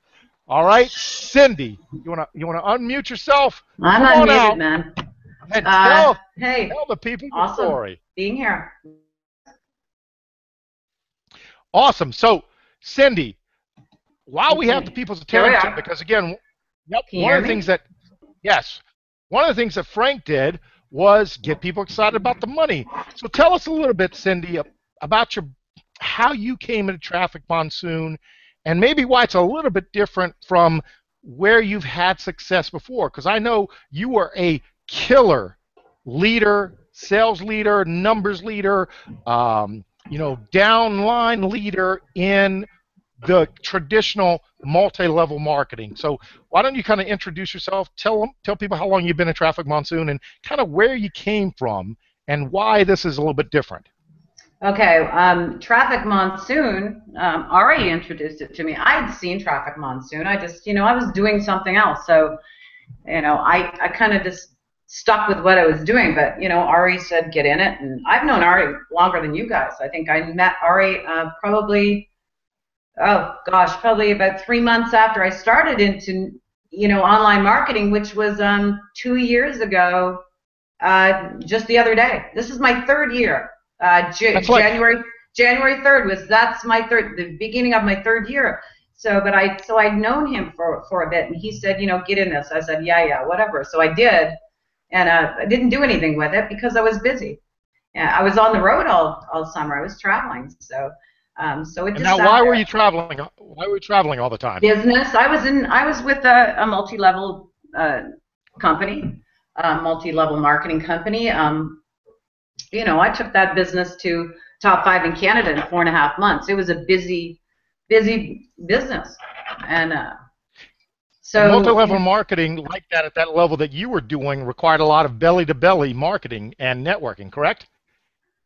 All right, Cindy, you wanna unmute yourself? I'm Come on unmuted, out man. and tell the people the Awesome story. being here. Awesome. So, Cindy, while we have the people's Here we attention, are. because again, Can you one hear of the me? things that, yes, one of the things that Frank did was get people excited about the money. So tell us a little bit, Cindy, about your how you came into Traffic Monsoon, and maybe why it's a little bit different from where you've had success before. Because I know you were a killer leader, sales leader, numbers leader, downline leader in the traditional multi-level marketing. So why don't you kind of introduce yourself, tell people how long you've been in Traffic Monsoon, and kind of where you came from and why this is a little bit different. Okay, Traffic Monsoon, Ari introduced it to me. I'd seen Traffic Monsoon. I just, I was doing something else. So, I kind of just stuck with what I was doing. But, Ari said, get in it. And I've known Ari longer than you guys. I think I met Ari probably about 3 months after I started into, online marketing, which was 2 years ago, just the other day. This is my third year. January 3rd that's the beginning of my third year. So I'd known him for a bit, and he said, get in this. I said, yeah, whatever. So I did, and I didn't do anything with it because I was busy. I was on the road all summer. I was traveling, so it just. Now, why were you traveling? Why were you traveling all the time? Business. I was with a multi-level company, multi-level marketing company. I took that business to top 5 in Canada in 4.5 months. It was a busy business, and so multi-level marketing like that at that level that you were doing required a lot of belly-to-belly marketing and networking, correct?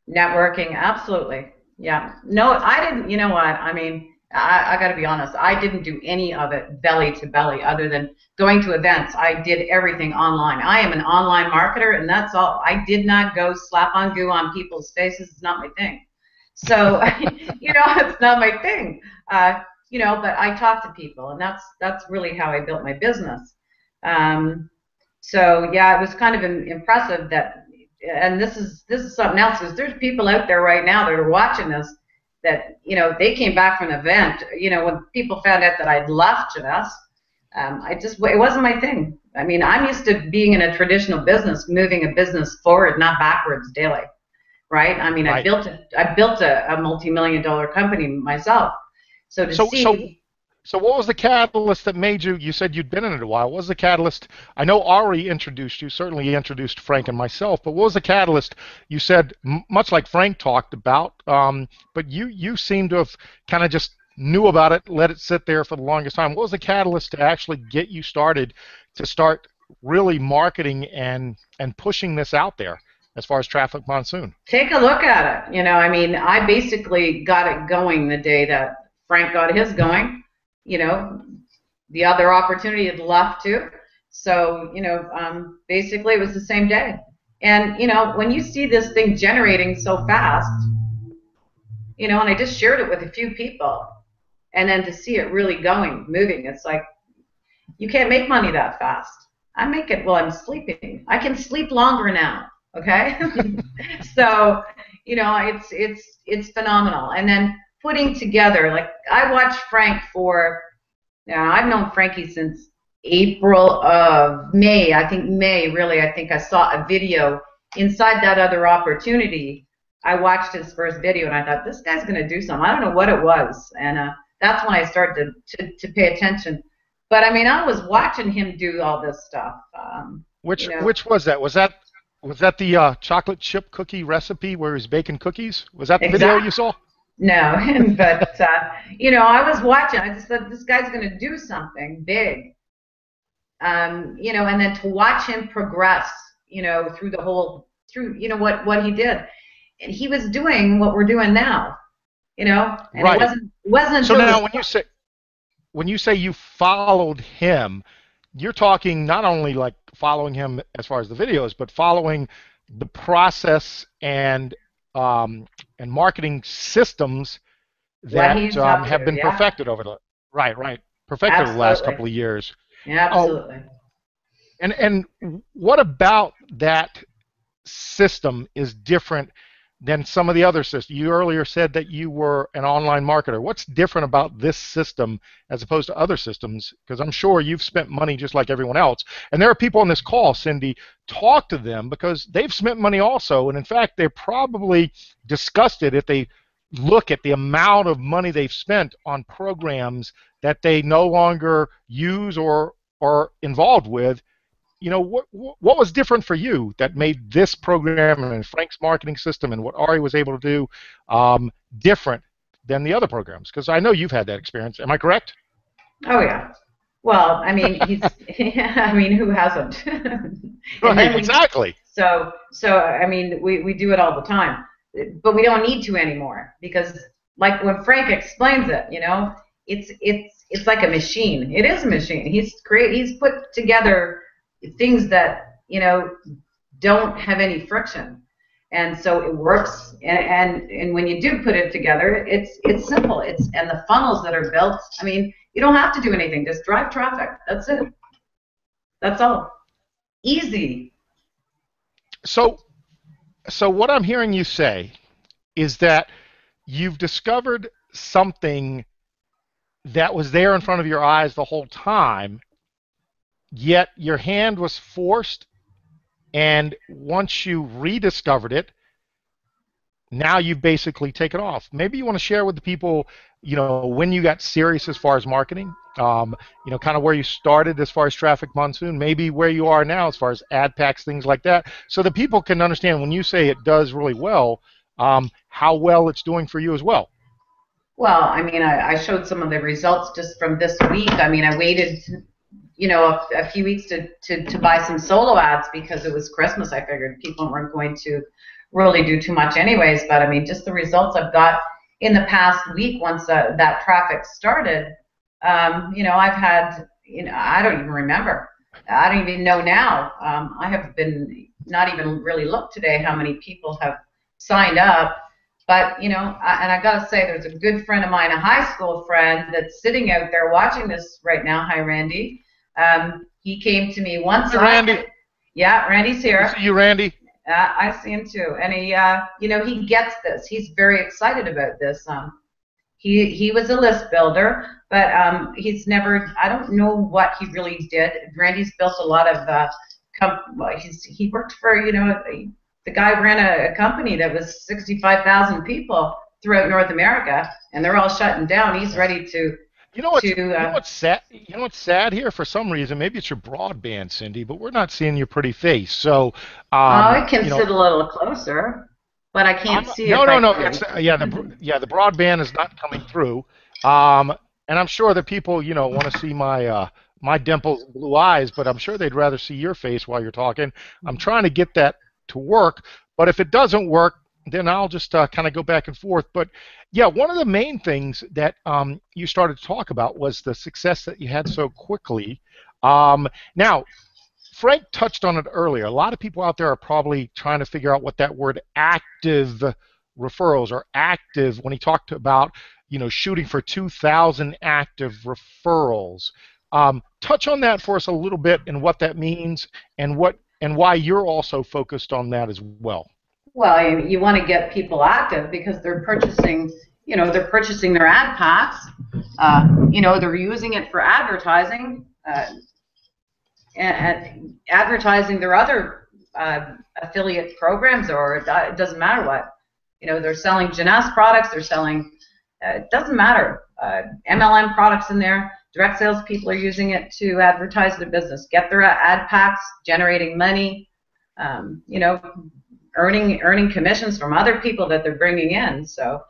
Networking, absolutely. Yeah. No, I didn't. You know what? I mean, I got to be honest. I didn't do any of it belly to belly, other than going to events. I did everything online. I am an online marketer, and that's all. I did not go slap on goo on people's faces. It's not my thing. So, it's not my thing. But I talk to people, and that's really how I built my business. So yeah, it was kind of impressive that. And this is something else, because there's people out there right now that are watching this that, they came back from an event, when people found out that I'd left Janess, it wasn't my thing. I mean, I'm used to being in a traditional business, moving a business forward, not backwards daily, right? I mean, Right. I built a multi-million-dollar company myself. So what was the catalyst that made you said you'd been in it a while, what was the catalyst? I know Ari introduced you, certainly he introduced Frank and myself, but what was the catalyst? You said, much like Frank talked about, but you seem to have kind of just knew about it, let it sit there for the longest time. What was the catalyst to actually get you started, to start really marketing and pushing this out there as far as Traffic Monsoon? Take a look at it. I mean, I basically got it going the day that Frank got his going. The other opportunity had left too. So, basically it was the same day. And, when you see this thing generating so fast, and I just shared it with a few people, and then to see it really moving, it's like, you can't make money that fast. I make it while I'm sleeping. I can sleep longer now, okay? So, it's phenomenal. And then putting together, like, I watched Frank I've known Frankie since May, really. I think I saw a video inside that other opportunity. I watched his first video, and I thought, this guy's going to do something. I don't know what it was, and that's when I started to pay attention. But, I mean, I was watching him do all this stuff. Which was that? Was that the chocolate chip cookie recipe where he's baking cookies? Was that the video you saw? No, but, I was watching. I just thought, this guy's going to do something big. And then to watch him progress, through what he did. And he was doing what we're doing now, and right. It wasn't so now when you say you followed him, you're talking not only like following him as far as the videos, but following the process and marketing systems that have been perfected over the perfected the last couple of years. Yeah, absolutely. And what about that system is different than some of the other systems? You earlier said that you were an online marketer. What's different about this system as opposed to other systems? Because I'm sure you've spent money just like everyone else. And there are people on this call, Cindy, talk to them because they've spent money also. And in fact, they're probably disgusted if they look at the amount of money they've spent on programs that they no longer use or are involved with, what was different for you that made this program and Frank's marketing system and what Ari was able to do different than the other programs? Because I know you've had that experience. Am I correct? Oh yeah. Well, I mean, I mean, who hasn't? And Right, then exactly. I mean, we do it all the time, but we don't need to anymore because, like when Frank explains it, it's like a machine. It is a machine. He's put together things that don't have any friction, and so it works. And when you do put it together, it's simple. And the funnels that are built. I mean, you don't have to do anything. Just drive traffic. That's it. That's all. Easy. So what I'm hearing you say is that you've discovered something that was there in front of your eyes the whole time, yet your hand was forced, and once you rediscovered it, now you've basically taken off. Maybe you want to share with the people, when you got serious as far as marketing, kind of where you started as far as Traffic Monsoon, maybe where you are now as far as ad packs, things like that, so that people can understand when you say it does really well, how well it's doing for you as well. Well, I mean, I showed some of the results just from this week. I mean, I waited, a few weeks to buy some solo ads because it was Christmas. I figured people weren't going to really do too much anyways. But I mean, just the results I've got in the past week once that traffic started, I've had, I don't even remember. I don't even know now. I have been not even really looked today how many people have signed up. But, and I got to say, there's a good friend of mine, a high school friend, that's sitting out there watching this right now. Hi, Randy. He came to me once. Hi, Randy. Yeah, Randy's here. I see you, Randy. I see him too. And he gets this. He's very excited about this. He was a list builder, but he's never, I don't know what he really did. Randy's built a lot of, he worked for, the guy ran a company that was 65,000 people throughout North America, and they're all shutting down. He's ready to. You know what's sad? You know what's sad here? For some reason, maybe it's your broadband, Cindy, but we're not seeing your pretty face. So. I can sit a little closer, but I can't see it. No. The broadband is not coming through, and I'm sure that people, want to see my dimples and blue eyes, but I'm sure they'd rather see your face while you're talking. I'm trying to get that to work, but if it doesn't work, then I'll just kind of go back and forth. But yeah, one of the main things that you started to talk about was the success that you had so quickly. Now, Frank touched on it earlier. A lot of people out there are probably trying to figure out what that word active referrals or active, when he talked about, shooting for 2,000 active referrals. Touch on that for us a little bit and what that means and why you're also focused on that as well. Well, you want to get people active because they're purchasing, they're purchasing their ad packs. They're using it for advertising, and advertising their other affiliate programs, or it doesn't matter what. They're selling Jeunesse products. They're selling. It doesn't matter. MLM products in there. Direct sales people are using it to advertise their business, get their ad packs, generating money. Earning commissions from other people that they're bringing in. So.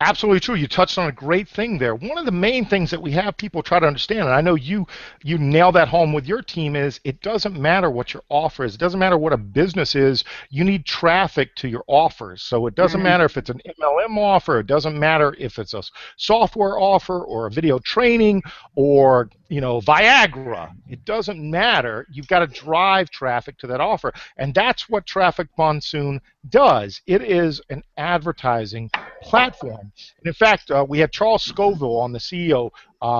Absolutely true. You touched on a great thing there. One of the main things that we have people try to understand, and I know you nail that home with your team, is it doesn't matter what your offer is. It doesn't matter what a business is. You need traffic to your offers. So it doesn't matter if it's an MLM offer. It doesn't matter if it's a software offer or a video training or Viagra. It doesn't matter. You've got to drive traffic to that offer. And that's what Traffic Monsoon does. It is an advertising platform. And in fact, we had Charles Scoville on, the CEO,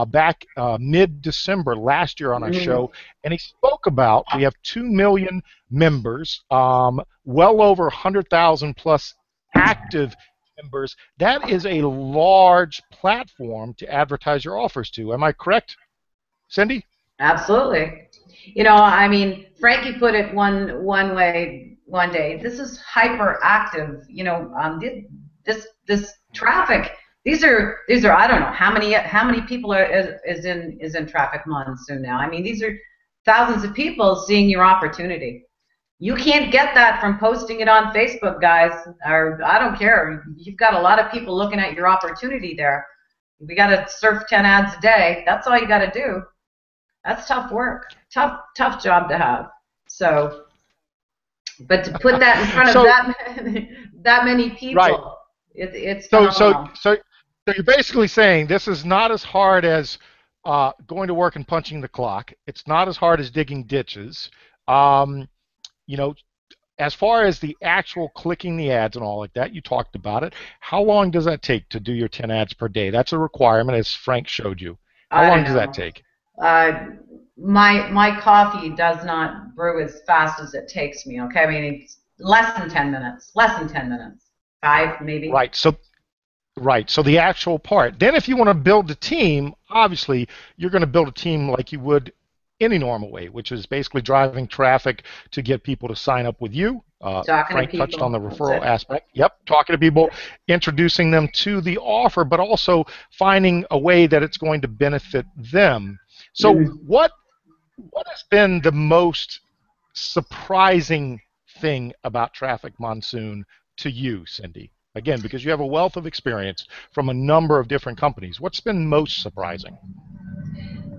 back mid-December last year on our show, and he spoke about we have 2 million members, well over 100,000 plus active members. That is a large platform to advertise your offers to. Am I correct, Cindy? Absolutely. I mean, Frankie put it one way one day. This is hyperactive. You know, this traffic. These are I don't know how many people is in Traffic Monsoon now. I mean, these are thousands of people seeing your opportunity. You can't get that from posting it on Facebook, guys, or I don't care. You've got a lot of people looking at your opportunity there. We got to surf 10 ads a day. That's all you got to do. That's tough work. Tough job to have. So, but to put that in front of that many people, right. it's so you're basically saying this is not as hard as going to work and punching the clock. It's not as hard as digging ditches. You know, as far as the actual clicking the ads and all like that, you talked about it. How long does that take to do your 10 ads per day? That's a requirement, as Frank showed you. How long does that take? My coffee does not brew as fast as it takes me. Okay, I mean it's less than 10 minutes. Less than 10 minutes. 5 maybe. Right. So the actual part. Then if you want to build a team, obviously you're going to build a team like you would any normal way, which is basically driving traffic to get people to sign up with you. Frank touched on the referral aspect. Yep, talking to people, introducing them to the offer, but also finding a way that it's going to benefit them. So what has been the most surprising thing about Traffic Monsoon to you, Cindy? Again, because you have a wealth of experience from a number of different companies. What's been most surprising?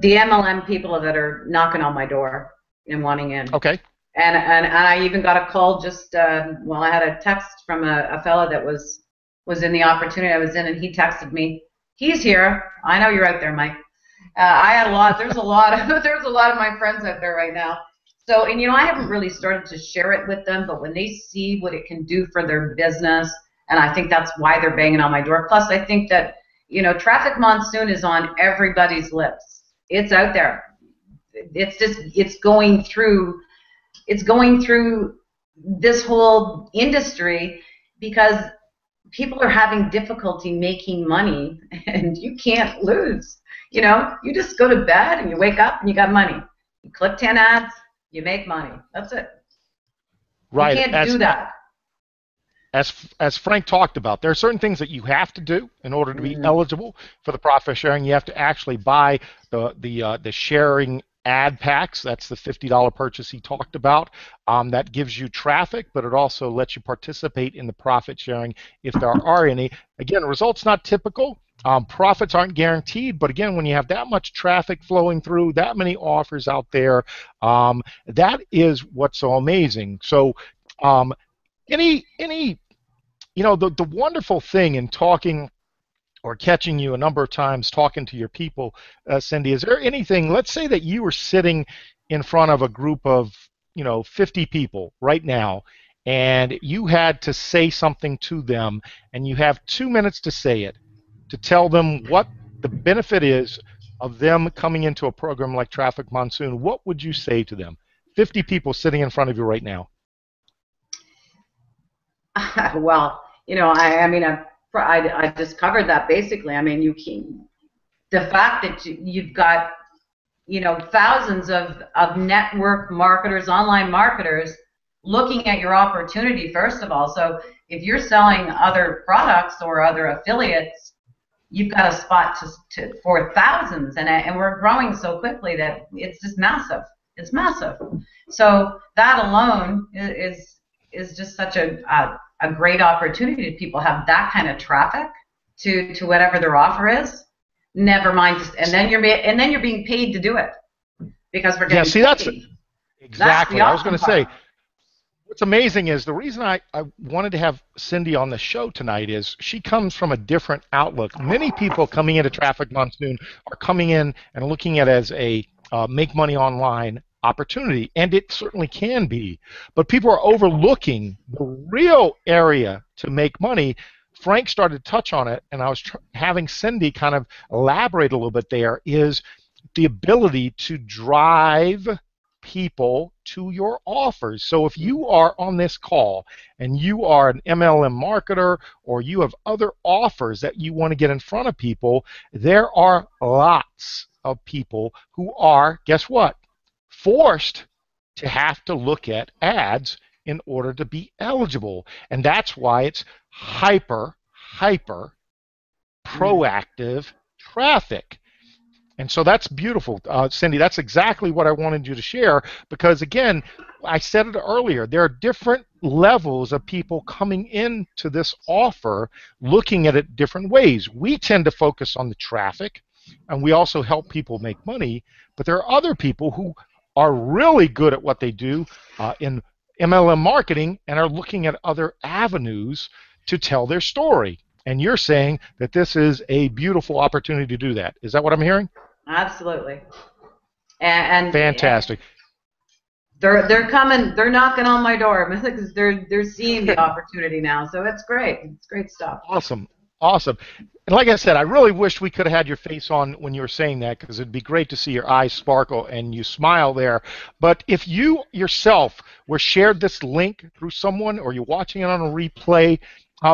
The MLM people that are knocking on my door and wanting in. Okay. And I even got a call just I had a text from a fellow that was in the opportunity I was in, and he texted me. He's here. I know you're out there, Mike. I had a lot. There's a lot of my friends out there right now. So, and you know, I haven't really started to share it with them, but when they see what it can do for their business, and I think that's why they're banging on my door. Plus, I think that, you know, Traffic Monsoon is on everybody's lips. It's out there. It's going through this whole industry because people are having difficulty making money, and you can't lose. You know, you just go to bed and you wake up and you got money. You click 10 ads, you make money. That's it. Right. You can't do that. As Frank talked about, there are certain things that you have to do in order to be eligible for the profit sharing. You have to actually buy the sharing ad packs. That's the $50 purchase he talked about. That gives you traffic, but it also lets you participate in the profit sharing if there are any. Again, results not typical. Profits aren't guaranteed, but again, when you have that much traffic flowing through, that many offers out there, that is what's so amazing. So, any you know, the wonderful thing in talking or catching you a number of times talking to your people, Cindy, is there anything, let's say that you were sitting in front of a group of, 50 people right now, and you had to say something to them, and you have 2 minutes to say it, to tell them what the benefit is of them coming into a program like Traffic Monsoon, what would you say to them? 50 people sitting in front of you right now. Well, I just covered that basically. I mean, the fact that you've got, thousands of network marketers, online marketers looking at your opportunity, first of all. So if you're selling other products or other affiliates, you've got a spot for thousands, and we're growing so quickly that it's just massive. It's massive. So that alone is just such a great opportunity. People have that kind of traffic to whatever their offer is. Never mind, and then you're being paid to do it because we're getting paid. That's exactly. I was going to say, what's amazing is the reason I wanted to have Cindy on the show tonight is she comes from a different outlook. Many people coming into Traffic Monsoon are coming in and looking at it as a make money online opportunity, and it certainly can be, but people are overlooking the real area to make money. Frank started to touch on it, and I was having Cindy kind of elaborate a little bit there, is the ability to drive people to your offers. So if you are on this call and you are an MLM marketer or you have other offers that you want to get in front of people, there are lots of people who are, guess what, forced to have to look at ads in order to be eligible. And that's why it's hyper proactive traffic. And so that's beautiful, Cindy. That's exactly what I wanted you to share because, again, I said it earlier, there are different levels of people coming into this offer looking at it different ways. We tend to focus on the traffic, and we also help people make money, but there are other people who are really good at what they do in MLM marketing and are looking at other avenues to tell their story. And you're saying that this is a beautiful opportunity to do that. Is that what I'm hearing? Absolutely. And fantastic. They're coming. They're knocking on my door because they're seeing the opportunity now. So it's great. It's great stuff. Awesome. Awesome. And like I said, I really wish we could have had your face on when you were saying that because it'd be great to see your eyes sparkle and you smile there. But if you yourself were shared this link through someone or you're watching it on a replay,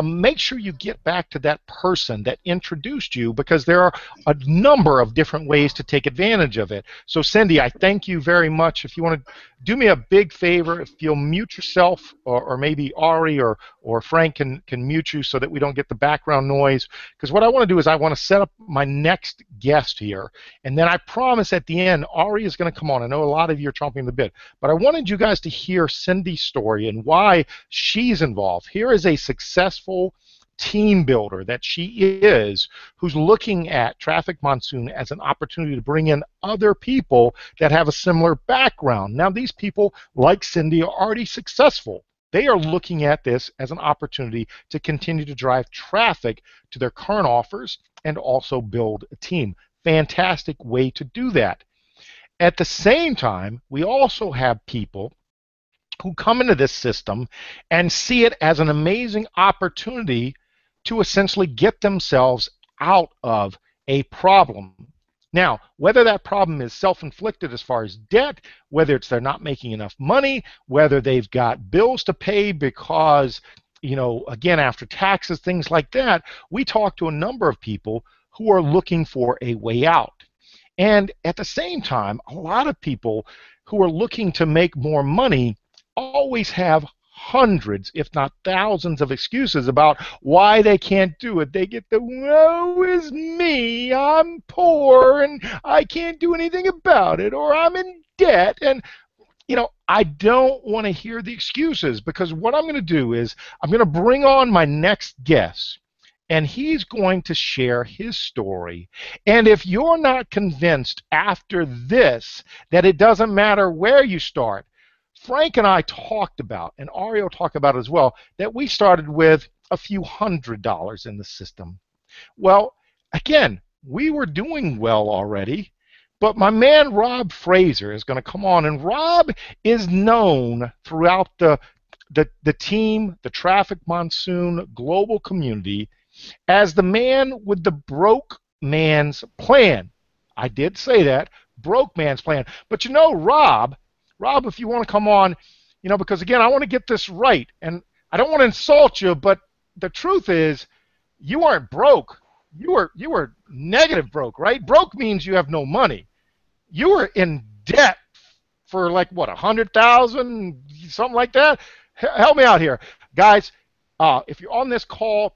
make sure you get back to that person that introduced you because there are a number of different ways to take advantage of it. So, Cindy, I thank you very much. If you want to do me a big favor, if you'll mute yourself, or maybe Ari or Frank can mute you so that we don't get the background noise. Because what I want to do is I want to set up my next guest here. And then I promise at the end, Ari is going to come on. I know a lot of you are chomping the bit. But I wanted you guys to hear Cindy's story and why she's involved. Here is a successful team builder that she is who's looking at Traffic Monsoon as an opportunity to bring in other people that have a similar background. Now, these people, like Cindy, are already successful. They are looking at this as an opportunity to continue to drive traffic to their current offers and also build a team. Fantastic way to do that. At the same time, we also have people who come into this system and see it as an amazing opportunity to essentially get themselves out of a problem. Now, whether that problem is self-inflicted as far as debt, whether it's they're not making enough money, whether they've got bills to pay because, again, after taxes, things like that, we talk to a number of people who are looking for a way out. And at the same time, a lot of people who are looking to make more money always have hundreds, if not thousands, of excuses about why they can't do it. They get the, woe is me, I'm poor, and I can't do anything about it, or I'm in debt. And, I don't want to hear the excuses because what I'm going to do is I'm going to bring on my next guest, and he's going to share his story. And if you're not convinced after this that it doesn't matter where you start, Frank and I talked about, and Ario talked about as well, that we started with a few $100s in the system. Well, again, we were doing well already, but my man Rob Fraser is going to come on, and Rob is known throughout the team, the Traffic Monsoon global community, as the man with the broke man's plan. I did say that, broke man's plan. But Rob, if you want to come on, because again, I want to get this right, and I don't want to insult you, but the truth is, you aren't broke. You were negative broke, right? Broke means you have no money. You were in debt for like what, 100,000, something like that. Help me out here, guys. If you're on this call,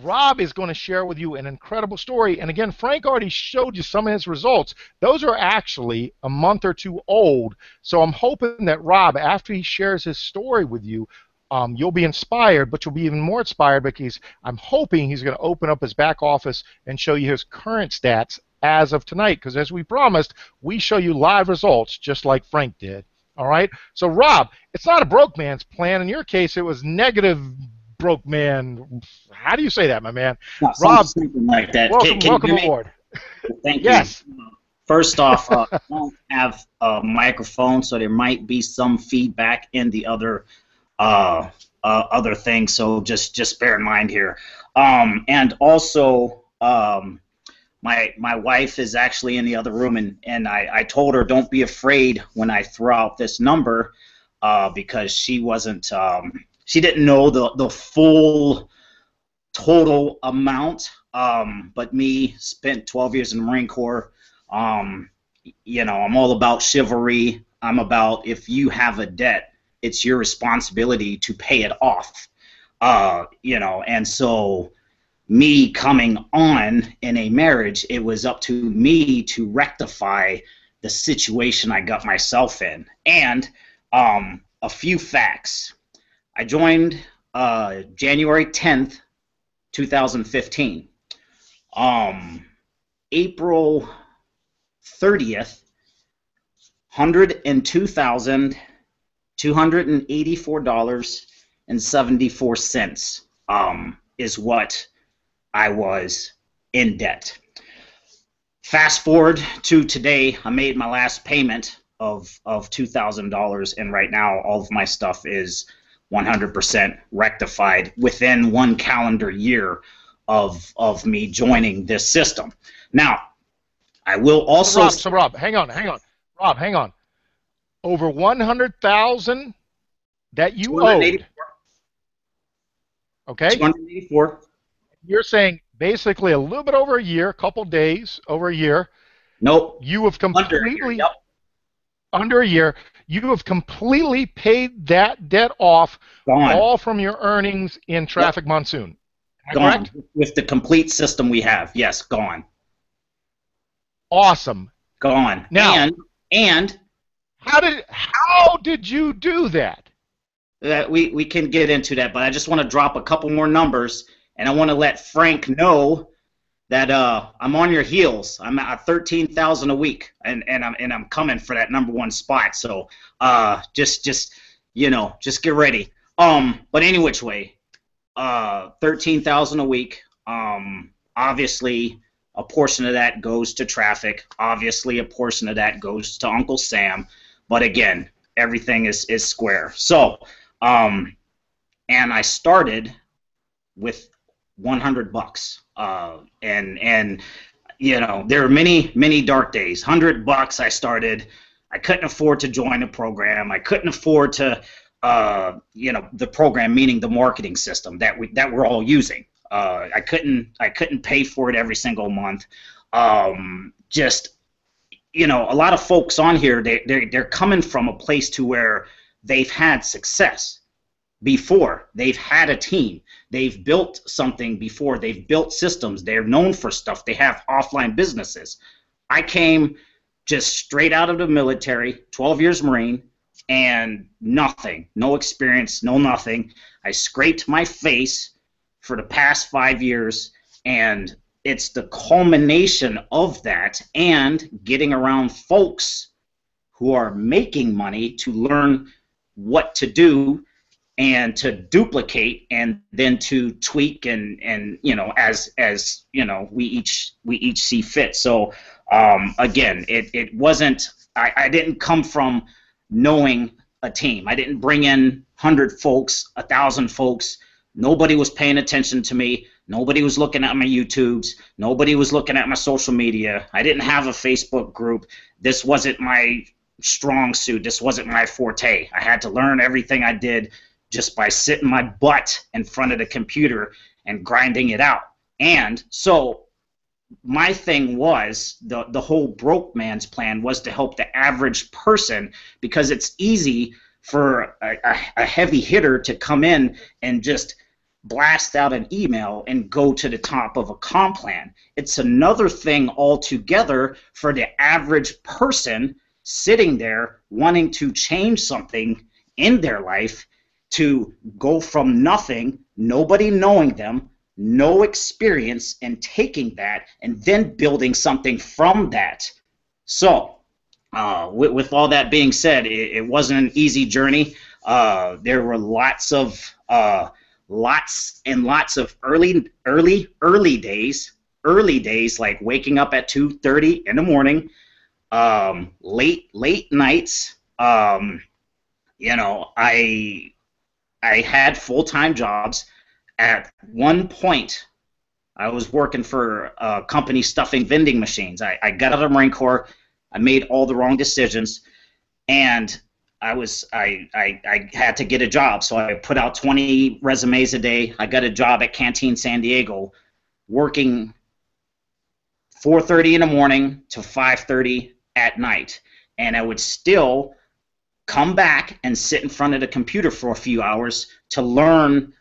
Rob is going to share with you an incredible story. And again, Frank already showed you some of his results. Those are actually a month or two old. So I'm hoping that Rob, after he shares his story with you, you'll be inspired, but you'll be even more inspired because I'm hoping he's going to open up his back office and show you his current stats as of tonight. Because as we promised, we show you live results just like Frank did. All right? So Rob, it's not a broke man's plan. In your case, it was negative broke man. How do you say that, my man? No, Rob, something like that. Welcome aboard. Thank yes. you. First off, I don't have a microphone, so there might be some feedback in the other things. So just bear in mind here. And also, my wife is actually in the other room, and I told her don't be afraid when I throw out this number because she wasn't. She didn't know the full total amount, but me spent 12 years in the Marine Corps. I'm all about chivalry. I'm about if you have a debt, it's your responsibility to pay it off. You know, and so me coming on in a marriage, it was up to me to rectify the situation I got myself in. And a few facts. I joined January 10th, 2015. April 30th, $102,284.74 is what I was in debt. Fast forward to today, I made my last payment of $2,000, and right now all of my stuff is 100% rectified within 1 calendar year of me joining this system. Now, I will also... So Rob, hang on. Rob, hang on. Over 100,000 that you owed. Okay? 284. You're saying basically a little bit over a year, a couple days, over a year. Nope. You have completely... Under a year, yep. Under a year, you have completely paid that debt off, Gone. all from your earnings in Traffic Monsoon. Gone. Correct? With the complete system we have. Yes, gone. Awesome. Gone. Now, and how did you do that? we can get into that, but I just want to drop a couple more numbers, and I want to let Frank know that I'm on your heels. I'm at 13,000 a week, and I'm coming for that #1 spot. So just you know, just get ready. But any which way, 13,000 a week. Obviously, a portion of that goes to traffic. Obviously, a portion of that goes to Uncle Sam. But again, everything is square. So, and I started with $100. And you know, there are many dark days. $100 I started. I couldn't afford to join a program. I couldn't afford to you know, the program, meaning the marketing system that we're all using. I couldn't pay for it every single month. Just, you know, a lot of folks on here, they're coming from a place to where they've had success before. They've had a team. They've built something before. They've built systems. They're known for stuff. They have offline businesses. I came just straight out of the military, 12 years Marine, and nothing, no experience, no nothing. I scraped my face for the past 5 years, and it's the culmination of that and getting around folks who are making money to learn what to do and to duplicate and then to tweak and you know, as you know, we each see fit. So again, it wasn't, I didn't come from knowing a team. I didn't bring in 100 folks, 1,000 folks. Nobody was paying attention to me. Nobody was looking at my YouTubes. Nobody was looking at my social media. I didn't have a Facebook group. This wasn't my strong suit. This wasn't my forte. I had to learn everything I did just by sitting my butt in front of the computer and grinding it out. And so my thing was, the whole broke man's plan was to help the average person, because it's easy for a heavy hitter to come in and just blast out an email and go to the top of a comp plan. It's another thing altogether for the average person sitting there wanting to change something in their life, to go from nothing, nobody knowing them, no experience, and taking that and then building something from that. So with all that being said, it wasn't an easy journey. There were lots and lots of early days, like waking up at 2:30 in the morning, late nights. You know, I had full-time jobs. At one point, I was working for a company stuffing vending machines. I got out of the Marine Corps. I made all the wrong decisions, and I had to get a job. So I put out 20 resumes a day. I got a job at Canteen San Diego, working 4:30 in the morning to 5:30 at night, and I would still come back and sit in front of the computer for a few hours to learn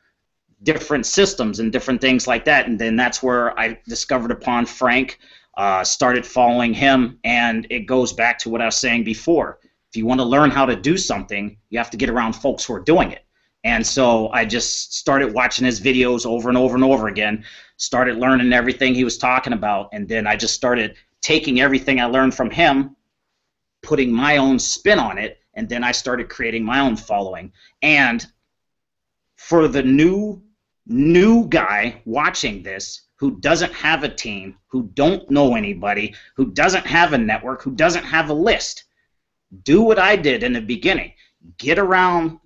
different systems and different things like that. And then that's where I discovered upon Frank, started following him, and it goes back to what I was saying before. If you want to learn how to do something, you have to get around folks who are doing it. And so I just started watching his videos over and over and over again, started learning everything he was talking about, and then I just started taking everything I learned from him, putting my own spin on it, and then I started creating my own following. And for the new guy watching this who doesn't have a team, who don't know anybody, who doesn't have a network, who doesn't have a list, do what I did in the beginning. Get around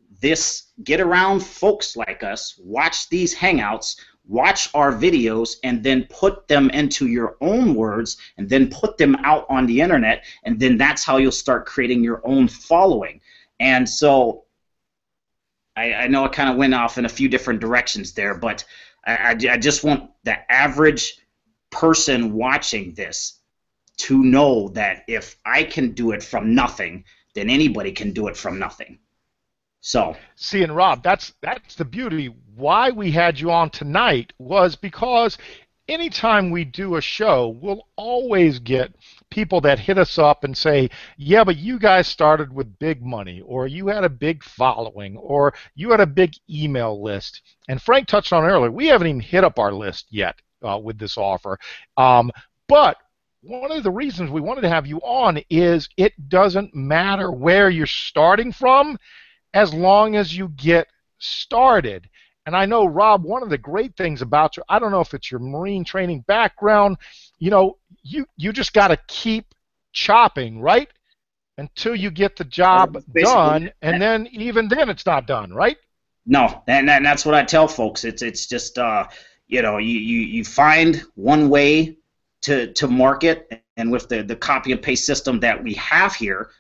folks like us, watch these hangouts, watch our videos, and then put them into your own words, and then put them out on the internet, and then that's how you'll start creating your own following. And so I know I kind of went off in a few different directions there, but I just want the average person watching this to know that if I can do it from nothing, then anybody can do it from nothing. So, see, and Rob, that's the beauty. Why we had you on tonight was because anytime we do a show, we'll always get people that hit us up and say, yeah, but you guys started with big money, or you had a big following, or you had a big email list. And Frank touched on earlier, we haven't even hit up our list yet with this offer. But one of the reasons we wanted to have you on is it doesn't matter where you're starting from, as long as you get started. And I know, Rob, one of the great things about you, I don't know if it's your Marine training background, you just got to keep chopping, right? Until you get the job done, and then even then it's not done, right? No, and that's what I tell folks. It's just, you find one way to market, and with the copy and paste system that we have here,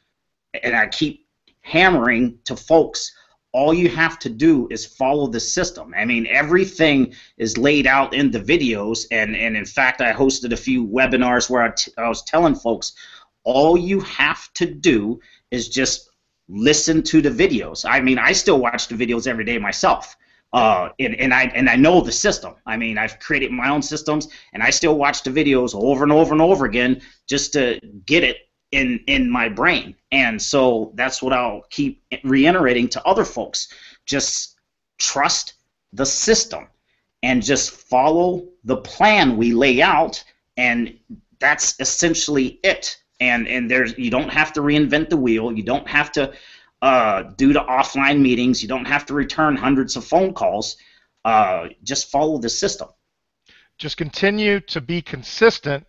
and I keep hammering to folks, all you have to do is follow the system. I mean, everything is laid out in the videos, and in fact, I hosted a few webinars where I was telling folks, all you have to do is just listen to the videos. I mean, I still watch the videos every day myself, and I know the system. I mean, I've created my own systems, and I still watch the videos over and over and over again just to get it in my brain. And so that's what I'll keep reiterating to other folks. Just trust the system and just follow the plan we lay out, and that's essentially it. And you don't have to reinvent the wheel. You don't have to do the offline meetings. You don't have to return hundreds of phone calls. Just follow the system. Just continue to be consistent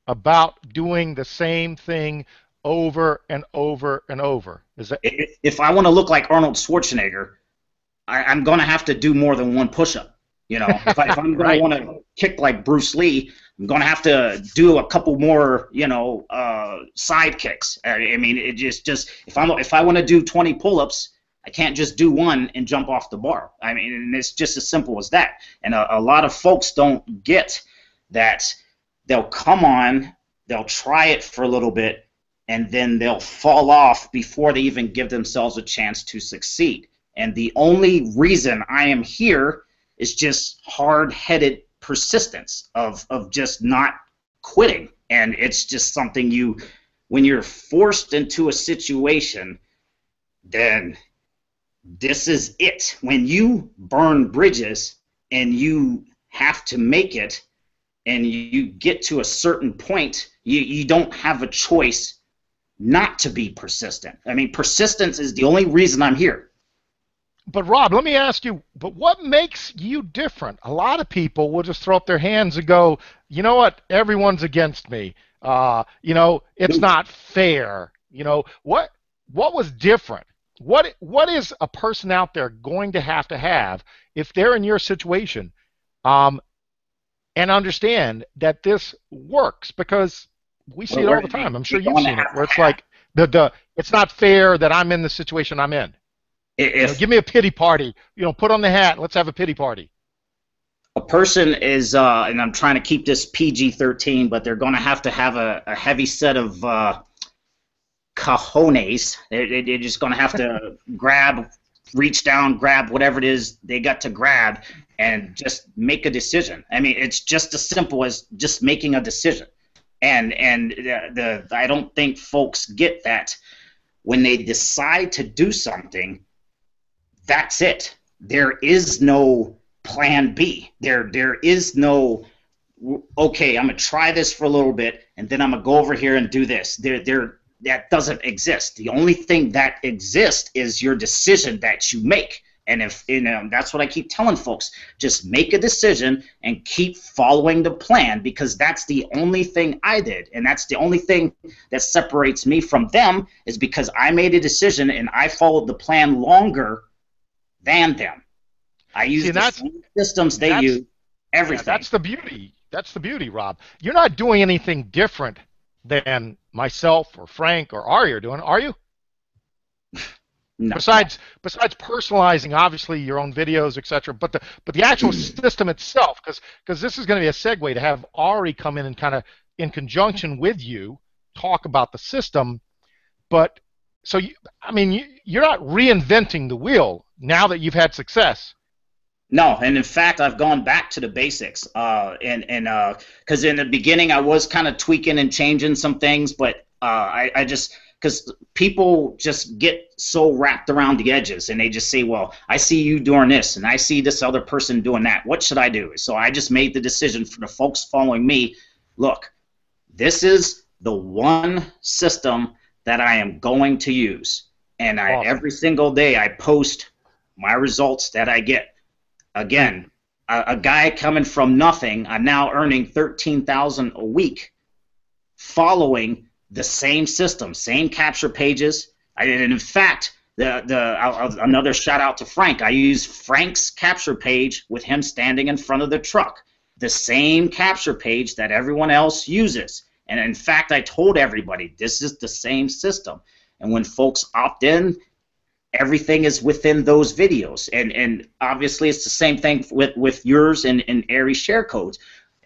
about doing the same thing over and over and over. Is that? If I want to look like Arnold Schwarzenegger, I'm going to have to do more than one push-up. If I'm going to want to kick like Bruce Lee, I'm going to have to do a couple more, side kicks. I mean, it just if I want to do 20 pull-ups, I can't just do one and jump off the bar. I mean, and it's just as simple as that. And a lot of folks don't get that. They'll come on, they'll try it for a little bit, and then they'll fall off before they even give themselves a chance to succeed. And the only reason I am here is just hard-headed persistence of just not quitting. And it's just something when you're forced into a situation, then this is it. When you burn bridges and you have to make it, and you get to a certain point, you don't have a choice not to be persistent. I mean, persistence is the only reason I'm here. But Rob, let me ask you, but what makes you different? A lot of people will just throw up their hands and go, you know what, everyone's against me. It's not fair. What was different? What is a person out there going to have if they're in your situation? And understand that this works, because we see it all the time. I'm sure you've seen it, where it's like it's not fair that I'm in the situation I'm in. Give me a pity party. Put on the hat. Let's have a pity party. A person is, and I'm trying to keep this PG-13, but they're going to have a heavy set of cojones. They're just going to have to reach down, grab whatever it is they got to grab, and just make a decision. I mean, it's just as simple as just making a decision. And I don't think folks get that. When they decide to do something, that's it. There is no plan B. There is no, okay, I'm going to try this for a little bit, and then I'm going to go over here and do this. That doesn't exist. The only thing that exists is your decision that you make. And if that's what I keep telling folks, just make a decision and keep following the plan, because that's the only thing I did, and that's the only thing that separates me from them, is because I made a decision and I followed the plan longer than them. I used the same systems they use, everything. Yeah, that's the beauty. That's the beauty, Rob. You're not doing anything different than myself or Frank or Ari are doing, are you? No. Besides personalizing, obviously, your own videos, etc. But the actual system itself, because this is going to be a segue to have Ari come in and kind of in conjunction with you talk about the system. But so you're not reinventing the wheel now that you've had success. No, and in fact, I've gone back to the basics. Because in the beginning, I was kind of tweaking and changing some things, but I just, because people just get so wrapped around the edges, and they just say, well, I see you doing this, and I see this other person doing that. What should I do? So I just made the decision for the folks following me, look, this is the one system that I am going to use. And every single day I post my results that I get. Again, a guy coming from nothing, I'm now earning $13,000 a week following the same system, same capture pages. And in fact, another shout out to Frank. I use Frank's capture page with him standing in front of the truck, the same capture page that everyone else uses. And in fact, I told everybody this is the same system. And when folks opt in, everything is within those videos. And obviously, it's the same thing with yours and Aries share codes.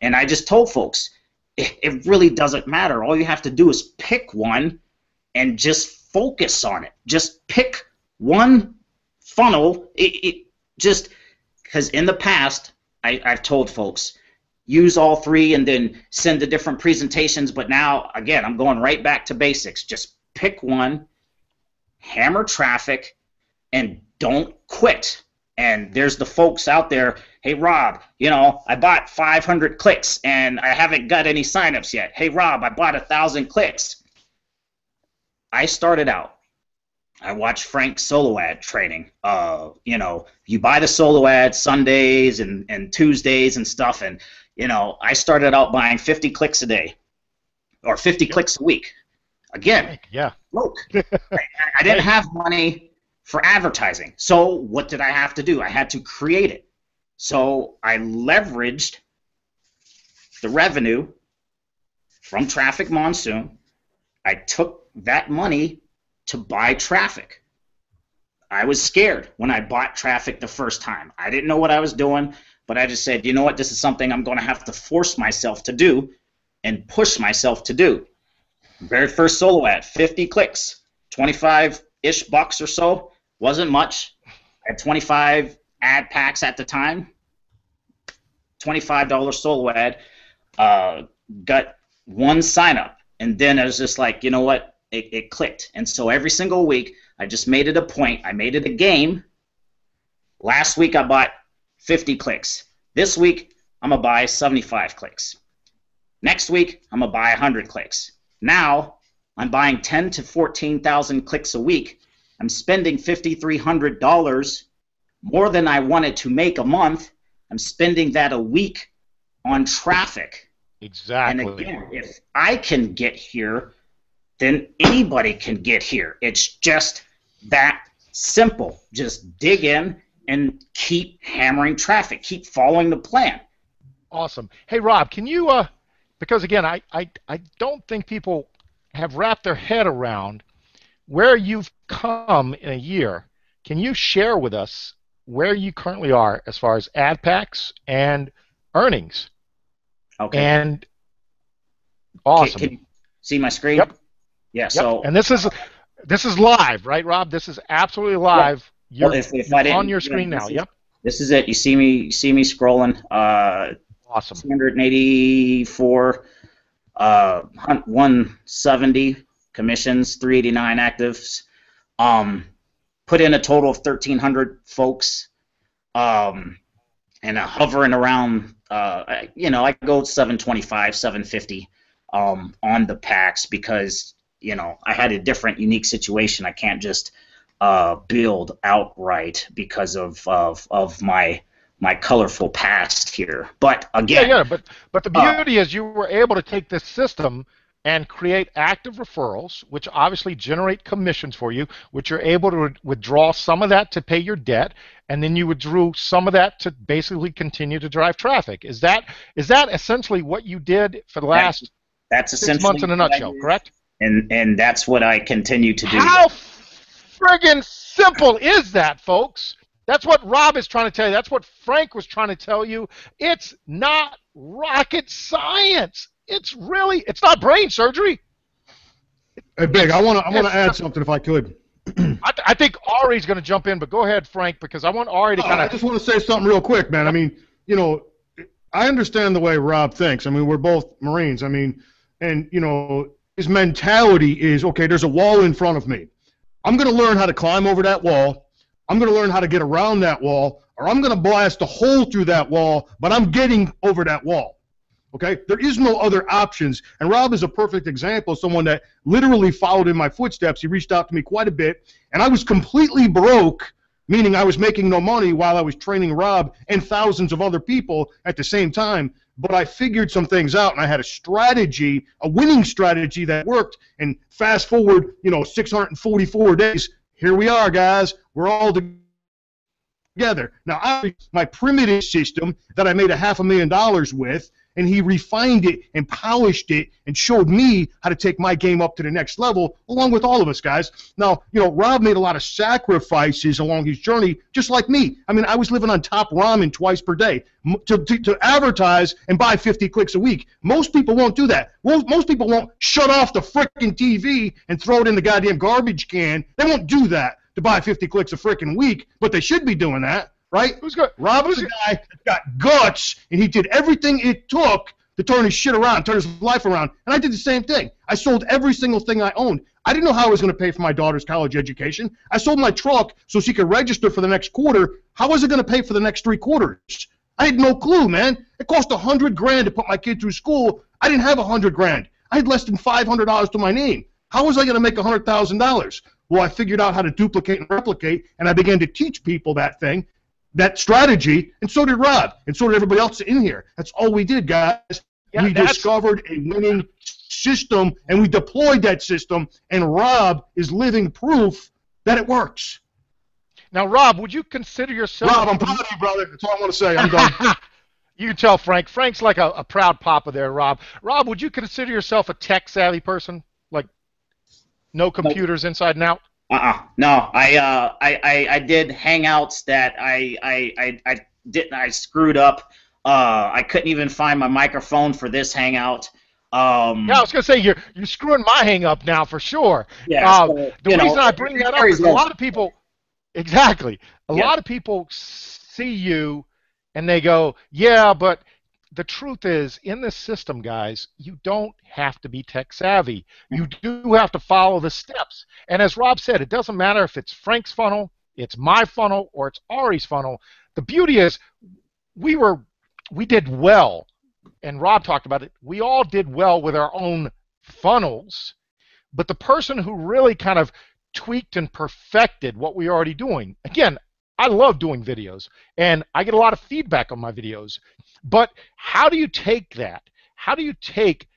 And I just told folks, it really doesn't matter. All you have to do is pick one and just focus on it. Just pick one funnel. Just because in the past, I've told folks, use all three and then send the different presentations. But now, again, I'm going right back to basics. Just pick one, hammer traffic, and don't quit. And there's the folks out there, hey, Rob, I bought 500 clicks and I haven't got any signups yet. Hey, Rob, I bought 1,000 clicks. I started out. I watched Frank's solo ad training. You buy the solo ad Sundays and Tuesdays and stuff. And, I started out buying 50 clicks a day or 50 clicks a week. Again, look, I didn't have money for advertising. So what did I have to do? I had to create it. So I leveraged the revenue from TrafficMonsoon. I took that money to buy traffic. I was scared when I bought traffic the first time. I didn't know what I was doing, but I just said, you know what, this is something I'm going to have to force myself to do and push myself to do. Very first solo ad, 50 clicks, 25-ish bucks or so. Wasn't much. I had 25 ad packs at the time. $25 solo ad. Got one sign up. And then I was just like, you know what? It clicked. And so every single week, I just made it a point. I made it a game. Last week, I bought 50 clicks. This week, I'm going to buy 75 clicks. Next week, I'm going to buy 100 clicks. Now, I'm buying 10 to 14,000 clicks a week. I'm spending $5,300 more than I wanted to make a month. I'm spending that a week on traffic. Exactly. And again, if I can get here, then anybody can get here. It's just that simple. Just dig in and keep hammering traffic. Keep following the plan. Awesome. Hey, Rob, can you, because again, I don't think people have wrapped their head around where you've come in a year. Can you share with us where you currently are as far as ad packs and earnings? Okay. And awesome. Can you see my screen? Yep. Yeah. Yep. So And this is live, right, Rob? This is absolutely live. well, You're, if you're I didn't, on your screen now. Yep. this is it. You see me scrolling. Awesome. 284, hunt 170 commissions, 389 actives. Put in a total of 1,300 folks. And hovering around, I go 725, 750 on the packs because, I had a different, unique situation. I can't just build outright because of my colorful past here. But again, Yeah. But the beauty is you were able to take this system and create active referrals, which obviously generate commissions for you, which you're able to withdraw some of that to pay your debt, and then you withdrew some of that to basically continue to drive traffic. Is that essentially what you did for the last that's 6 months in a nutshell, correct? And that's what I continue to do. How friggin' simple is that, folks? That's what Rob is trying to tell you. That's what Frank was trying to tell you. It's not rocket science. It's not brain surgery. Hey, Big, I want to add something if I could. I think Ari's going to jump in, but go ahead, Frank, because I want Ari to kind of. I just want to say something real quick, man. I mean, I understand the way Rob thinks. I mean, we're both Marines. I mean, and his mentality is, okay, there's a wall in front of me. I'm going to learn how to climb over that wall. I'm going to learn how to get around that wall, or I'm going to blast a hole through that wall, but I'm getting over that wall. Okay? There is no other options. And Rob is a perfect example of someone that literally followed in my footsteps. He reached out to me quite a bit, and I was completely broke, meaning I was making no money while I was training Rob and thousands of other people at the same time. But I figured some things out, and I had a strategy, a winning strategy that worked. And fast forward, 644 days, here we are, guys. We're all together. Now, my primitive system that I made $500,000 with, and he refined it and polished it and showed me how to take my game up to the next level, along with all of us, guys. Now, Rob made a lot of sacrifices along his journey, just like me. I mean, I was living on top ramen twice per day to advertise and buy 50 clicks a week. Most people won't do that. Most people won't shut off the frickin' TV and throw it in the goddamn garbage can. They won't do that to buy 50 clicks a frickin' week, but they should be doing that. Right? Rob was a guy that got guts, and he did everything it took to turn his shit around, turn his life around. And I did the same thing. I sold every single thing I owned. I didn't know how I was going to pay for my daughter's college education. I sold my truck so she could register for the next quarter. How was it going to pay for the next 3 quarters? I had no clue, man. It cost $100,000 to put my kid through school. I didn't have $100,000. I had less than $500 to my name. How was I going to make $100,000? Well, I figured out how to duplicate and replicate, and I began to teach people that strategy, and so did Rob, and so did everybody else in here. That's all we did, guys. Yeah, we discovered a winning system, and we deployed that system, and Rob is living proof that it works. Now, Rob, would you consider yourself... Rob, I'm proud of you, brother. That's all I want to say. I'm done. You can tell Frank. Frank's like a proud papa there, Rob. Rob, would you consider yourself a tech-savvy person? Like, no computers inside and out? No, I did Hangouts that I didn't. I screwed up. I couldn't even find my microphone for this Hangout. Yeah, I was gonna say you're screwing my hang up now for sure. Yeah. The reason I bring that up is a lot of people. Exactly. A lot of people see you and they go, yeah, but the truth is, in this system, guys, you don't have to be tech savvy. You do have to follow the steps. And as Rob said, it doesn't matter if it's Frank's funnel, it's my funnel, or it's Ari's funnel. The beauty is we did well, and Rob talked about it. We all did well with our own funnels, but the person who really kind of tweaked and perfected what we were already doing, again, I love doing videos, and I get a lot of feedback on my videos. But how do you take that? How do you take,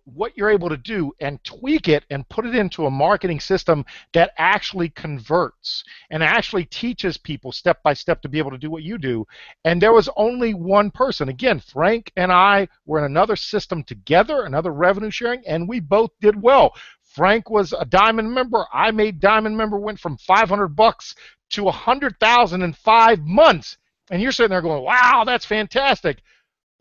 what you're able to do and tweak it and put it into a marketing system that actually converts and actually teaches people step by step to be able to do what you do? And there was only one person. Again, Frank and I were in another system together, another revenue sharing, and we both did well. Frank was a diamond member. I made diamond member, went from $500 to $100,000 in 5 months. And you're sitting there going, wow, that's fantastic.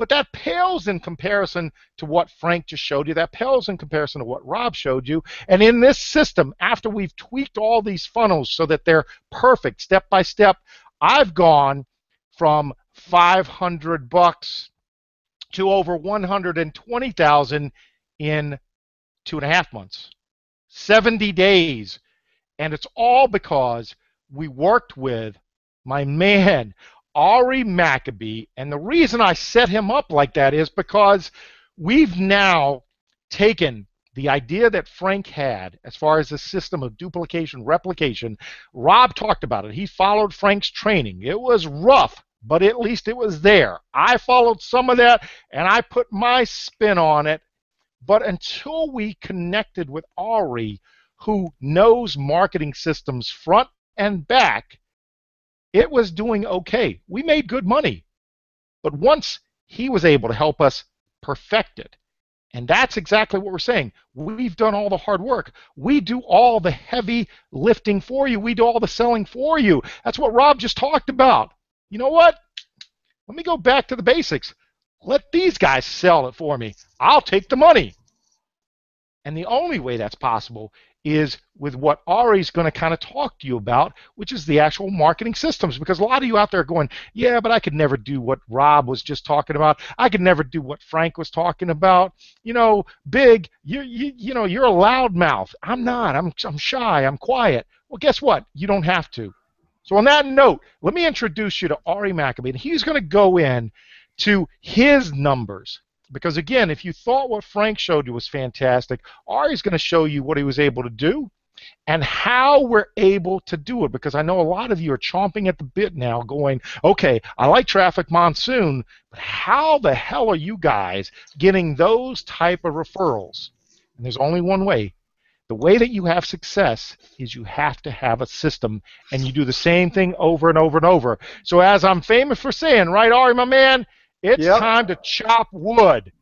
But that pales in comparison to what Frank just showed you. That pales in comparison to what Rob showed you. And in this system, after we've tweaked all these funnels so that they're perfect step by step, I've gone from $500 to over 120,000 in 2.5 months, 70 days. And it's all because we worked with my man, Ari Maccabee. And the reason I set him up like that is because we've now taken the idea that Frank had as far as the system of duplication, replication. Rob talked about it. He followed Frank's training. It was rough, but at least it was there. I followed some of that, and I put my spin on it. But until we connected with Ari, who knows marketing systems front and back, it was doing okay. We made good money. But once he was able to help us perfect it, and that's exactly what we're saying. We've done all the hard work. We do all the heavy lifting for you. We do all the selling for you. That's what Rob just talked about. You know what? Let me go back to the basics. Let these guys sell it for me. I'll take the money. And the only way that's possible is with what Ari's going to kind of talk to you about, which is the actual marketing systems. Because a lot of you out there are going, yeah, but I could never do what Rob was just talking about. I could never do what Frank was talking about. You know, Big, you know, you're a loudmouth. I'm not. I'm shy. I'm quiet. Well, guess what? You don't have to. So on that note, let me introduce you to Ari Maccabee, and he's going to go in to his numbers. Because, again, if you thought what Frank showed you was fantastic, Ari's going to show you what he was able to do and how we're able to do it. Because I know a lot of you are chomping at the bit now going, okay, I like TrafficMonsoon, but how the hell are you guys getting those type of referrals? And there's only one way. The way that you have success is you have to have a system, and you do the same thing over and over and over. So as I'm famous for saying, right, Ari, my man, it's time to chop wood.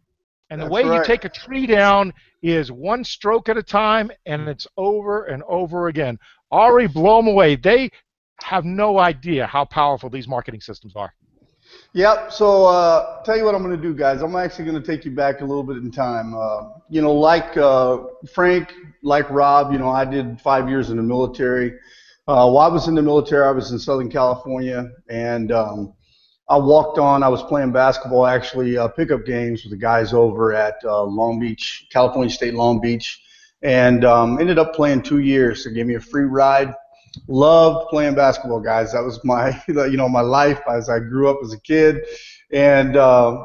And the way you take a tree down is one stroke at a time, and it's over and over again. Ari, blow them away. They have no idea how powerful these marketing systems are. Yep. So tell you what I'm going to do, guys. I'm actually going to take you back a little bit in time. You know, like Frank, like Rob, you know, I did 5 years in the military. While I was in the military, I was in Southern California, and I walked on. I was playing basketball, actually, pickup games with the guys over at Long Beach, California State Long Beach, and ended up playing 2 years. They gave me a free ride. Loved playing basketball, guys. That was my, you know, my life as I grew up as a kid, and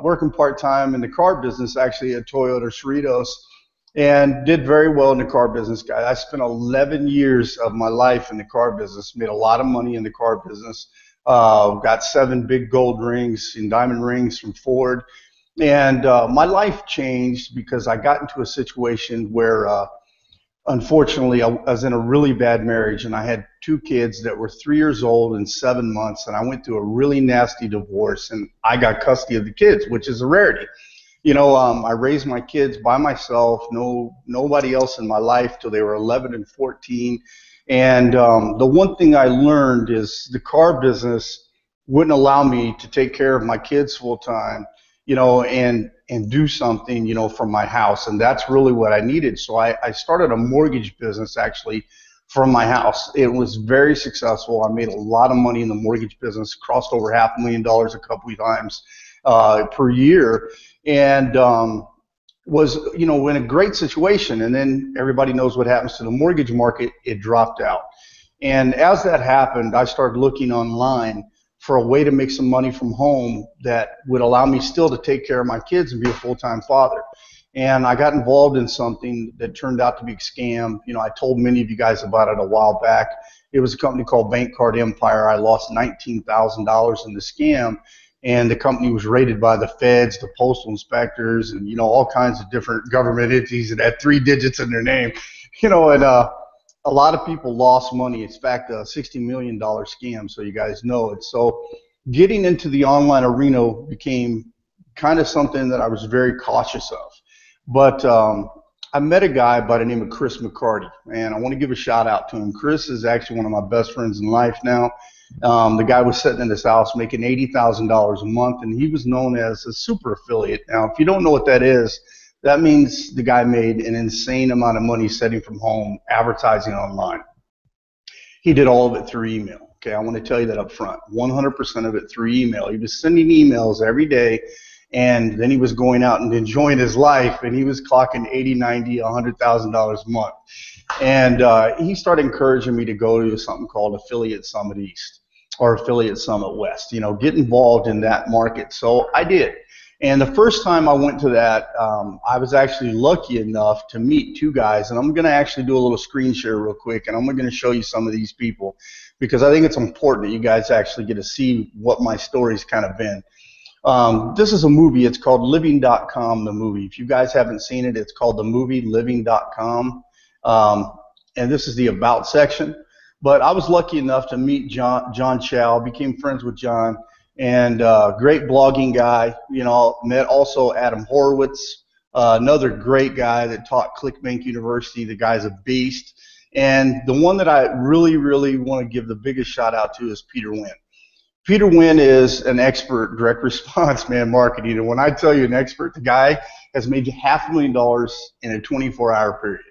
working part-time in the car business, actually at Toyota Cerritos, and did very well in the car business, guys. I spent 11 years of my life in the car business, made a lot of money in the car business. Got 7 big gold rings and diamond rings from Ford. And my life changed because I got into a situation where, unfortunately, I was in a really bad marriage, and I had 2 kids that were 3 years old and 7 months, and I went through a really nasty divorce, and I got custody of the kids, which is a rarity. You know, I raised my kids by myself, nobody else in my life till they were 11 and 14. And the one thing I learned is the car business wouldn't allow me to take care of my kids full time, you know, and do something, you know, from my house. And that's really what I needed. So I started a mortgage business actually from my house. It was very successful. I made a lot of money in the mortgage business, crossed over $500,000 a couple of times per year. And was, you know, in a great situation. And then everybody knows what happens to the mortgage market. It dropped out. And as that happened, I started looking online for a way to make some money from home that would allow me still to take care of my kids and be a full-time father. And I got involved in something that turned out to be a scam. You know, I told many of you guys about it a while back. It was a company called Bank Card Empire. I lost $19,000 in the scam. And the company was raided by the feds, the postal inspectors, and, you know, all kinds of different government entities that had 3 digits in their name. You know, and a lot of people lost money. It's in fact a $60 million scam, so you guys know it. So getting into the online arena became kind of something that I was very cautious of. But I met a guy by the name of Chris McCarty, and I want to give a shout out to him. Chris is actually one of my best friends in life now. The guy was sitting in his house making $80,000 a month, and he was known as a super affiliate. Now, if you don't know what that is, that means the guy made an insane amount of money sitting from home advertising online. He did all of it through email. Okay, I want to tell you that up front. 100% of it through email. He was sending emails every day, and then he was going out and enjoying his life, and he was clocking $80, $90, $100,000 a month. And he started encouraging me to go to something called Affiliate Summit East or Affiliate Summit West, you know, get involved in that market. So I did. And the first time I went to that, I was actually lucky enough to meet two guys, and I'm going to actually do a little screen share real quick, and I'm going to show you some of these people because I think it's important that you guys actually get to see what my story's kind of been. This is a movie. It's called Living.com, the movie. If you guys haven't seen it, it's called the movie Living.com, and this is the About section. But I was lucky enough to meet John Chow, became friends with John, and great blogging guy. You know, met also Adam Horowitz, another great guy that taught ClickBank University. The guy's a beast. And the one that I really, really want to give the biggest shout out to is Peter Wynn. Peter Wynn is an expert direct response, man, marketing. And when I tell you an expert, the guy has made $500,000 in a 24-hour period.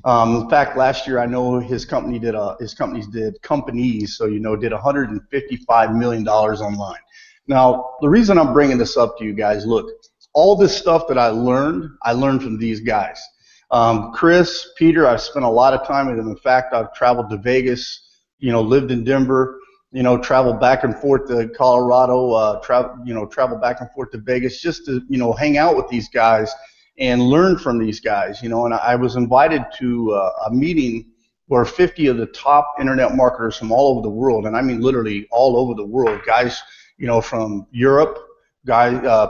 In fact, last year I know his companies did $155 million online. Now, the reason I'm bringing this up to you guys, look, all this stuff that I learned from these guys. Chris, Peter, I've spent a lot of time with them. In fact, I've traveled to Vegas, you know, lived in Denver, you know, traveled back and forth to Colorado, travel back and forth to Vegas just to, you know, hang out with these guys and learn from these guys, you know. And I was invited to a meeting where 50 of the top internet marketers from all over the world, and I mean literally all over the world, guys, you know, from Europe,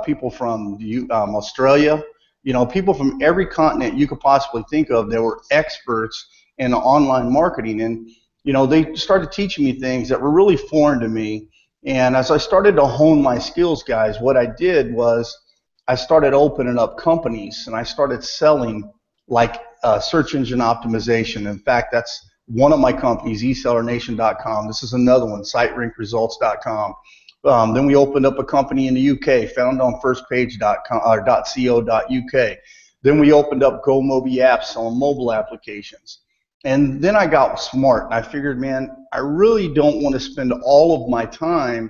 people from Australia, you know, people from every continent you could possibly think of. They were experts in online marketing, and you know, they started teaching me things that were really foreign to me. And as I started to hone my skills, guys, what I did was I started opening up companies, and I started selling like search engine optimization. In fact, that's one of my companies, eSellerNation.com. This is another one, SiteRankResults.com. Then we opened up a company in the UK, found on firstpage.com or .co.uk. Then we opened up GoMobi apps on mobile applications. And then I got smart, and I figured, man, I really don't want to spend all of my time,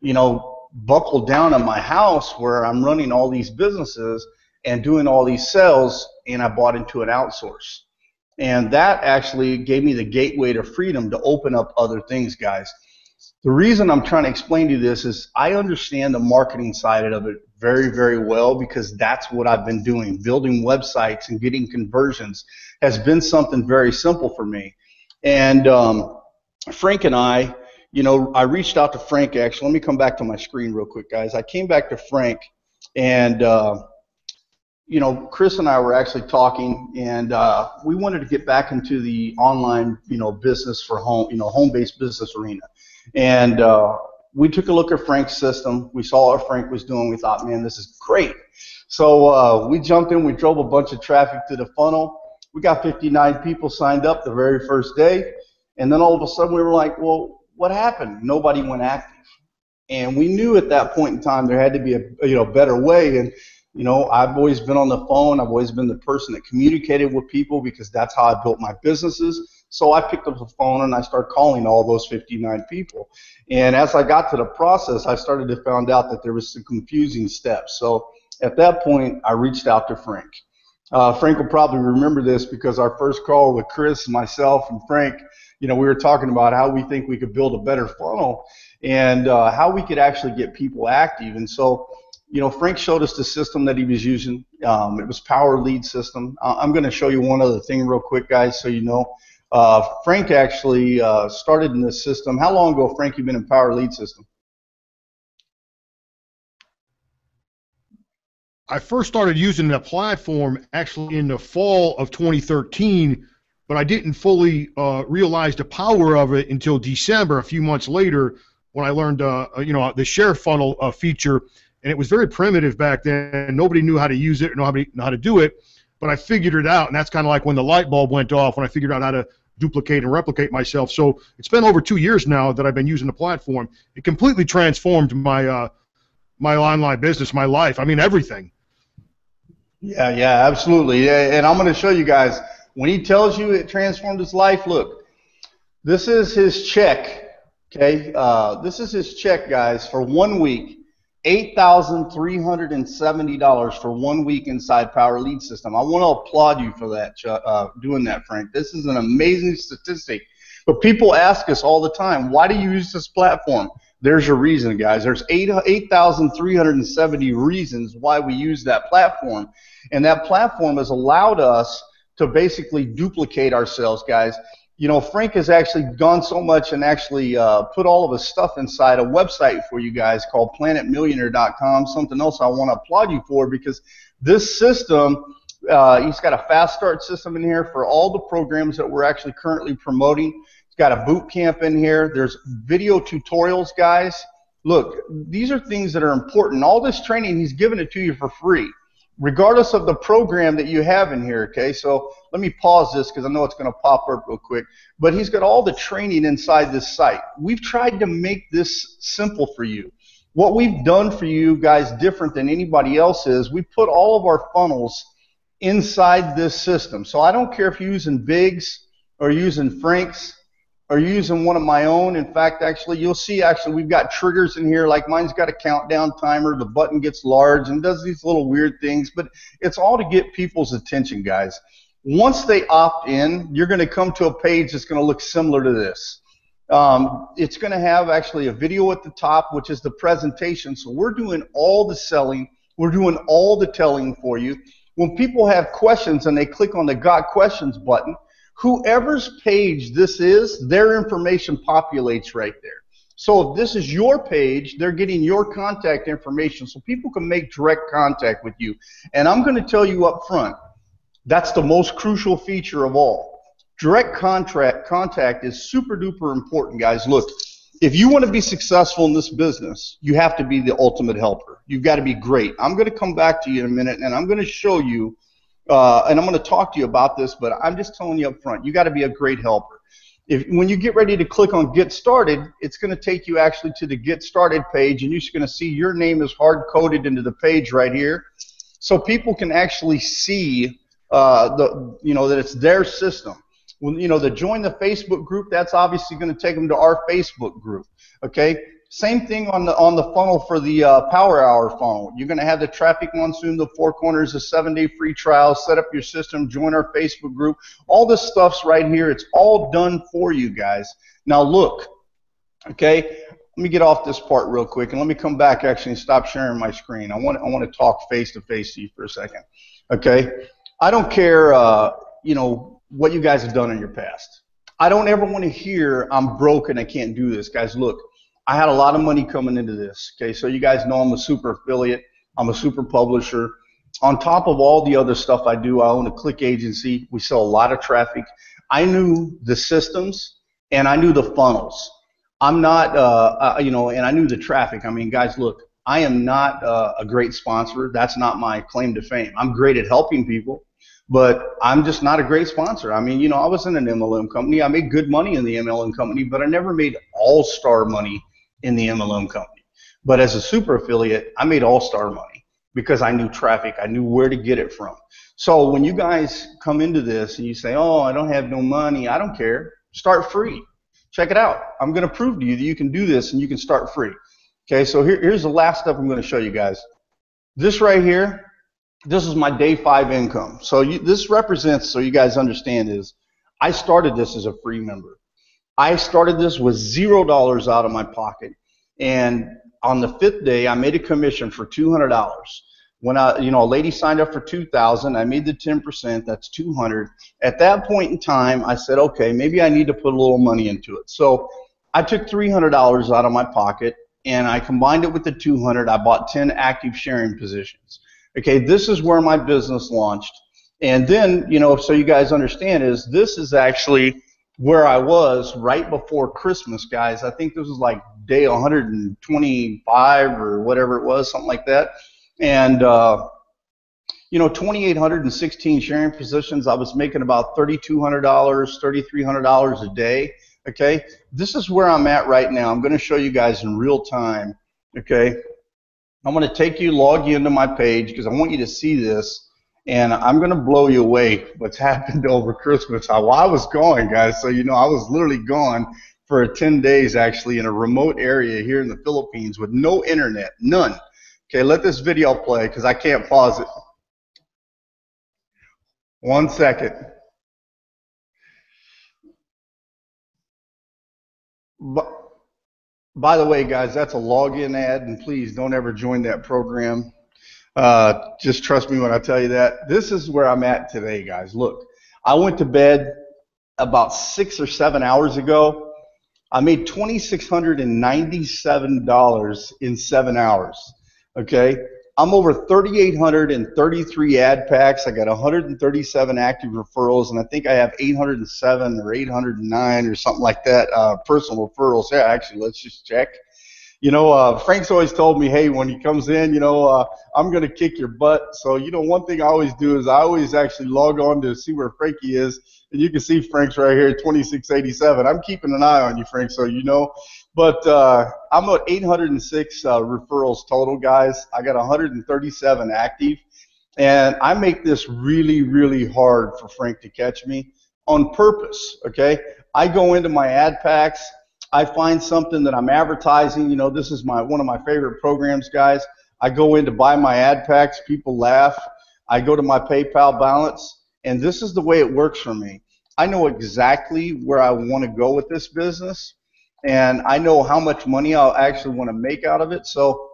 you know, buckled down in my house where I'm running all these businesses and doing all these sales, and I bought into an outsource. And that actually gave me the gateway to freedom to open up other things, guys. The reason I'm trying to explain to you this is I understand the marketing side of it very, very well because that's what I've been doing. Building websites and getting conversions has been something very simple for me. And Frank and I, you know, I reached out to Frank actually. Let me come back to my screen real quick, guys. I came back to Frank, and you know, Chris and I were actually talking, and we wanted to get back into the online, you know, business for home, you know, home-based business arena. And we took a look at Frank's system. We saw what Frank was doing. We thought, man, this is great. So we jumped in. We drove a bunch of traffic to the funnel. We got 59 people signed up the very first day. And then all of a sudden we were like, well, what happened? Nobody went active. And we knew at that point in time there had to be a better way. And you know, I've always been on the phone. I've always been the person that communicated with people because that's how I built my businesses. So I picked up the phone and I started calling all those 59 people. And as I got to the process, I started to find out that there was some confusing steps. So at that point, I reached out to Frank. Frank will probably remember this because our first call with Chris, myself, and Frank, you know, we were talking about how we think we could build a better funnel and how we could actually get people active. And so, you know, Frank showed us the system that he was using. It was Power Lead System. I'm going to show you one other thing real quick, guys, so you know. Frank actually started in this system. How long ago, Frank, you been in Power Lead System? I first started using the platform actually in the fall of 2013, but I didn't fully realize the power of it until December, a few months later, when I learned, you know, the share funnel feature. And it was very primitive back then. Nobody knew how to use it or know how to do it, but I figured it out, and that's kind of like when the light bulb went off when I figured out how to duplicate and replicate myself. So it's been over 2 years now that I've been using the platform. It completely transformed my my online business, my life. I mean, everything. Yeah, yeah, absolutely. Yeah, and I'm going to show you guys, when he tells you it transformed his life, look, this is his check, okay? This is his check, guys, for 1 week. $8,370 for 1 week inside Power Lead System. I want to applaud you for that, doing that, Frank. This is an amazing statistic. But people ask us all the time, why do you use this platform? There's your reason, guys. There's 8,370 reasons why we use that platform. And that platform has allowed us to basically duplicate ourselves, guys. You know, Frank has actually gone so much and actually put all of his stuff inside a website for you guys called planetmillionaire.com, something else I want to applaud you for, because this system, he's got a fast start system in here for all the programs that we're actually currently promoting. He's got a boot camp in here. There's video tutorials, guys. Look, these are things that are important. All this training, he's giving it to you for free, regardless of the program that you have in here, okay? So let me pause this because I know it's going to pop up real quick. But he's got all the training inside this site. We've tried to make this simple for you. What we've done for you guys different than anybody else is we put all of our funnels inside this system. So I don't care if you're using Biggs or using Frank's or using one of my own. In fact, actually, you'll see actually we've got triggers in here. Like mine's got a countdown timer. The button gets large and does these little weird things. But it's all to get people's attention, guys. Once they opt in, you're going to come to a page that's going to look similar to this. It's going to have actually a video at the top, which is the presentation. So we're doing all the selling. We're doing all the telling for you. When people have questions and they click on the Got Questions button, whoever's page this is, their information populates right there. So if this is your page, they're getting your contact information so people can make direct contact with you. And I'm going to tell you up front, that's the most crucial feature of all. Direct contact is super duper important, guys. Look, if you want to be successful in this business, you have to be the ultimate helper. You've got to be great. I'm going to come back to you in a minute, and I'm going to show you and I'm going to talk to you about this, but I'm just telling you up front, you got to be a great helper. When you get ready to click on Get Started, it's going to take you actually to the Get Started page, and you're just going to see your name is hard-coded into the page right here, so people can actually see that it's their system. When, the join the Facebook group, that's obviously going to take them to our Facebook group. Okay. Same thing on the funnel for the Power Hour funnel. You're going to have the Traffic Monsoon, the 4 corners, a 7-day free trial, set up your system, join our Facebook group. All this stuff's right here. It's all done for you guys. Now look, okay, let me get off this part real quick and let me come back actually and stop sharing my screen. I want to talk face to face to you for a second. Okay, I don't care what you guys have done in your past. I don't ever want to hear I'm broke and I can't do this, guys. Look, I had a lot of money coming into this, okay? So you guys know I'm a super affiliate. I'm a super publisher. On top of all the other stuff I do, I own a click agency. We sell a lot of traffic. I knew the systems, and I knew the funnels. I'm not, and I knew the traffic. I mean, guys, look, I am not a great sponsor. That's not my claim to fame. I'm great at helping people, but I'm just not a great sponsor. I mean, I was in an MLM company. I made good money in the MLM company, but I never made all-star money in the MLM company. But as a super affiliate, I made all-star money because I knew traffic. I knew where to get it from. So when you guys come into this and you say, oh, I don't have no money, I don't care. Start free. Check it out. I'm going to prove to you that you can do this and you can start free. Okay, so here's the last step I'm going to show you guys. This right here, this is my day 5 income. So this represents, so you guys understand, is I started this as a free member. I started this with $0 out of my pocket, and on the 5th day, I made a commission for $200. When a lady signed up for $2,000, I made the 10%. That's $200. At that point in time, I said, okay, maybe I need to put a little money into it. So I took $300 out of my pocket, and I combined it with the $200. I bought 10 active sharing positions. Okay, this is where my business launched, and then so you guys understand this is actually where I was right before Christmas, guys. I think this was like day 125 or whatever it was, something like that. And You know, 2,816 sharing positions. I was making about $3,200, $3,300 a day. Okay, this is where I'm at right now. I'm going to show you guys in real time. Okay, I'm going to take you, log you into my page because I want you to see this, and I'm going to blow you away what's happened over Christmas. How I was gone, guys. So, you know, I was literally gone for 10 days actually in a remote area here in the Philippines with no internet, none. Okay, let this video play because I can't pause it. 1 second. But, by the way, guys, that's a login ad, and please don't ever join that program. Just trust me when I tell you that. This is where I'm at today, guys. Look, I went to bed about 6 or 7 hours ago. I made $2,697 in 7 hours. Okay, I'm over 3,833 ad packs. I got 137 active referrals, and I think I have 807 or 809 or something like that personal referrals. Yeah, actually, let's just check. You know, Frank's always told me, hey, when he comes in, you know, I'm going to kick your butt. So, you know, one thing I always do is I always actually log on to see where Frankie is. And you can see Frank's right here, 2687. I'm keeping an eye on you, Frank, so you know. But I'm at 806 referrals total, guys. I got 137 active. And I make this really, really hard for Frank to catch me on purpose, okay? I go into my ad packs. I find something that I'm advertising. You know, this is one of my favorite programs, guys. I go in to buy my ad packs. People laugh. I go to my PayPal balance, and this is the way it works for me. I know exactly where I want to go with this business, and I know how much money I'll actually want to make out of it. So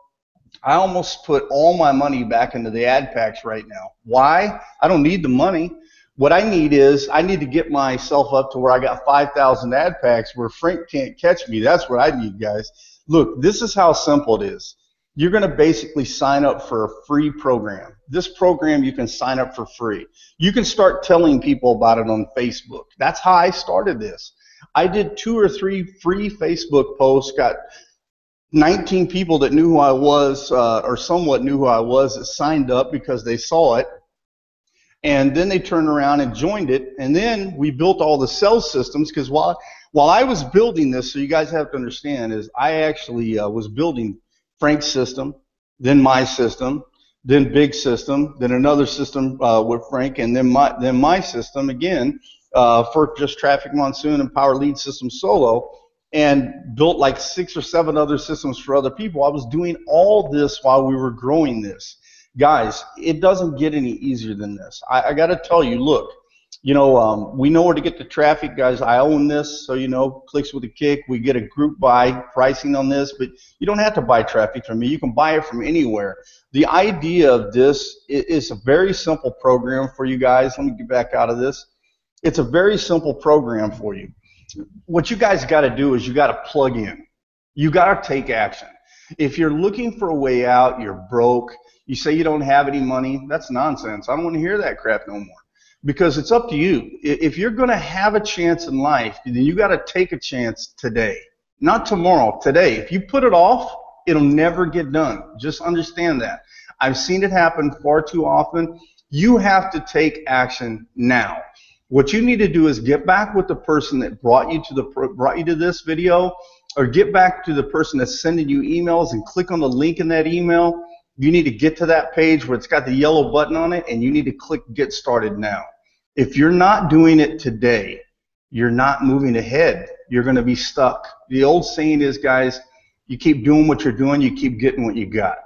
I almost put all my money back into the ad packs right now. Why? I don't need the money. What I need is I need to get myself up to where I got 5,000 ad packs where Frank can't catch me. That's what I need, guys. Look, this is how simple it is. You're going to basically sign up for a free program. This program you can sign up for free. You can start telling people about it on Facebook. That's how I started this. I did 2 or 3 free Facebook posts, got 19 people that knew who I was or somewhat knew who I was that signed up because they saw it. And then they turned around and joined it, and then we built all the sales systems because while I was building this, so you guys have to understand, is I actually was building Frank's system, then my system, then Big system, then another system with Frank, and then my system again for just TrafficMonsoon and Power Lead System solo, and built like 6 or 7 other systems for other people. I was doing all this while we were growing this. Guys, it doesn't get any easier than this. I got to tell you, look, you know, we know where to get the traffic, guys. I own this, so, you know, clicks with a kick. We get a group buy pricing on this, but you don't have to buy traffic from me. You can buy it from anywhere. The idea of this is a very simple program for you guys. Let me get back out of this. It's a very simple program for you. What you guys got to do is you got to plug in. You got to take action. If you're looking for a way out, you're broke, you say you don't have any money, that's nonsense. I don't want to hear that crap no more. Because it's up to you. If you're going to have a chance in life, then you got to take a chance today. Not tomorrow, today. If you put it off, it'll never get done. Just understand that. I've seen it happen far too often. You have to take action now. What you need to do is get back with the person that brought you to this video, or get back to the person that's sending you emails and click on the link in that email. You need to get to that page where it's got the yellow button on it, and you need to click Get Started Now. If you're not doing it today, you're not moving ahead. You're going to be stuck. The old saying is, guys, you keep doing what you're doing, you keep getting what you got.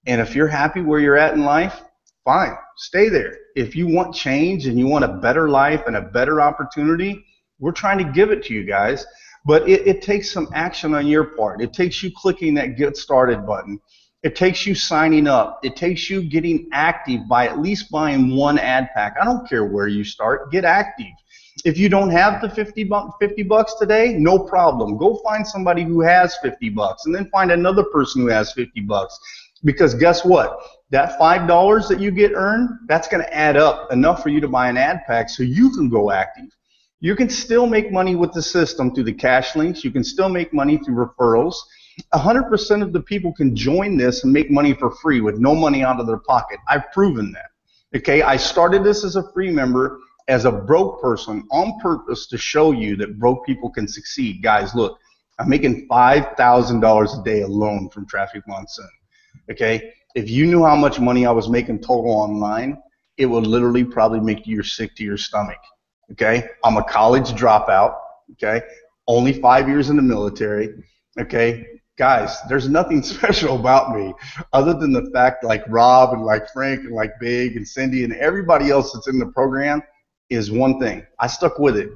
And if you're happy where you're at in life, fine, stay there. If you want change and you want a better life and a better opportunity, we're trying to give it to you guys. But it takes some action on your part. It takes you clicking that Get Started button. It takes you signing up. It takes you getting active by at least buying 1 ad pack. I don't care where you start. Get active. If you don't have the $50 bucks today, no problem. Go find somebody who has $50 and then find another person who has $50. Because guess what? That $5 that you get earned, that's going to add up enough for you to buy an ad pack so you can go active. You can still make money with the system through the cash links. You can still make money through referrals. 100% of the people can join this and make money for free with no money out of their pocket. I've proven that. Okay, I started this as a free member, as a broke person on purpose to show you that broke people can succeed. Guys, look, I'm making $5,000 a day alone from Traffic Monsoon. Okay, if you knew how much money I was making total online, it would literally probably make you sick to your stomach. Okay, I'm a college dropout. Okay, only 5 years in the military. Okay, guys, there's nothing special about me other than the fact, like Rob and like Frank and like Big and Cindy and everybody else that's in the program, is one thing. I stuck with it.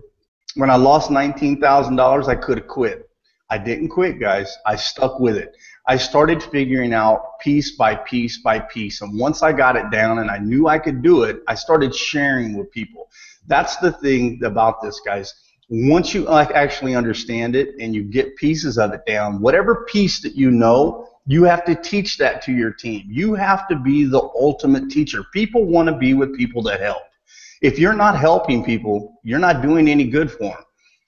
When I lost $19,000, I could have quit. I didn't quit, guys. I stuck with it. I started figuring out piece by piece by piece. And once I got it down and I knew I could do it, I started sharing with people. That's the thing about this, guys. Once you actually understand it and you get pieces of it down, whatever piece that you know, you have to teach that to your team. You have to be the ultimate teacher. People want to be with people that help. If you're not helping people, you're not doing any good for them.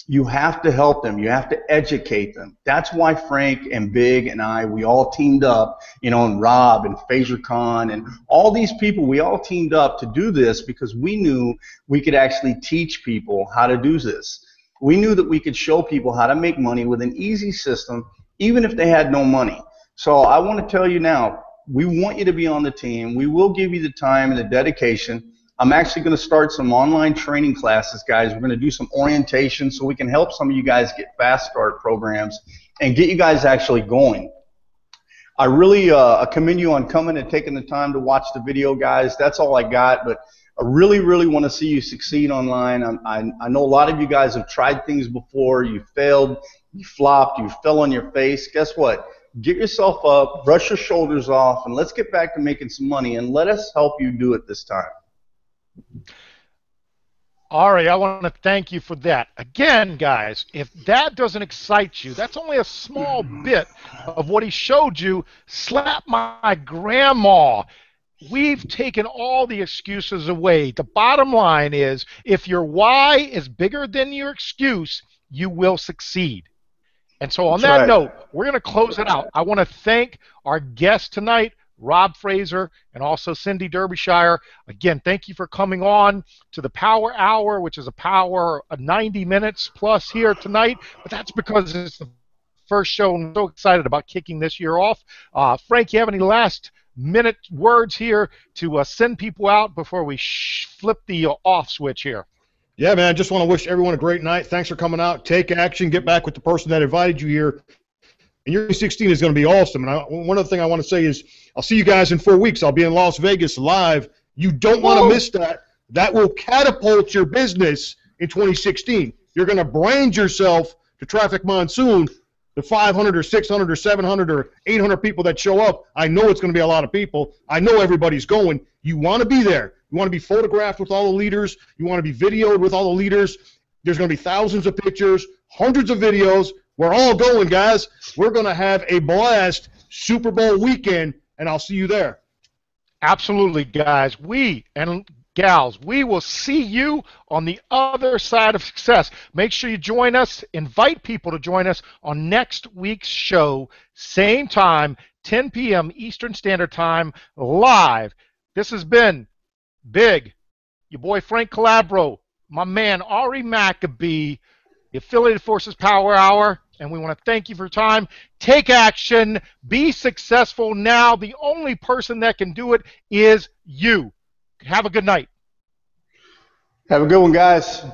You have to help them. You have to educate them. That's why Frank and Big and I, we all teamed up, you know, and Rob and Fazer Khan and all these people, we all teamed up to do this because we knew we could actually teach people how to do this. We knew that we could show people how to make money with an easy system, even if they had no money. So I want to tell you now, we want you to be on the team. We will give you the time and the dedication. I'm actually going to start some online training classes, guys. We're going to do some orientation so we can help some of you guys get fast start programs and get you guys actually going. I really commend you on coming and taking the time to watch the video, guys. That's all I got, but I really, really want to see you succeed online. I know a lot of you guys have tried things before. You failed, you flopped, you fell on your face. Guess what? Get yourself up, brush your shoulders off, and let's get back to making some money, and let us help you do it this time. Ari, I want to thank you for that. Again, guys, if that doesn't excite you, that's only a small bit of what he showed you. Slap my grandma. We've taken all the excuses away. The bottom line is, if your why is bigger than your excuse, you will succeed. And so on that note, we're going to close it out. I want to thank our guest tonight, Rob Fraser, and also Cindy Derbyshire. Again, thank you for coming on to the Power Hour, which is a power of 90 minutes plus here tonight. But that's because it's the first show, and I'm so excited about kicking this year off. Frank, you have any last minute words here to send people out before we flip the off switch here? Yeah, man, I just want to wish everyone a great night. Thanks for coming out. Take action. Get back with the person that invited you here. And your 2016 is going to be awesome. And one other thing I want to say is I'll see you guys in 4 weeks. I'll be in Las Vegas live. You don't want to miss that. That will catapult your business in 2016. You're going to brand yourself to Traffic Monsoon, the 500 or 600 or 700 or 800 people that show up. I know it's going to be a lot of people. I know everybody's going. You want to be there. You want to be photographed with all the leaders. You want to be videoed with all the leaders. There's going to be thousands of pictures, hundreds of videos. We're all going, guys. We're going to have a blast Super Bowl weekend, and I'll see you there. Absolutely, guys. We and gals, we will see you on the other side of success. Make sure you join us. Invite people to join us on next week's show, same time, 10 p.m. Eastern Standard Time, live. This has been Big, your boy Frank Calabro, my man Ari Maccabee, the Affiliated Forces Power Hour, and we want to thank you for your time. Take action. Be successful now. The only person that can do it is you. Have a good night. Have a good one, guys.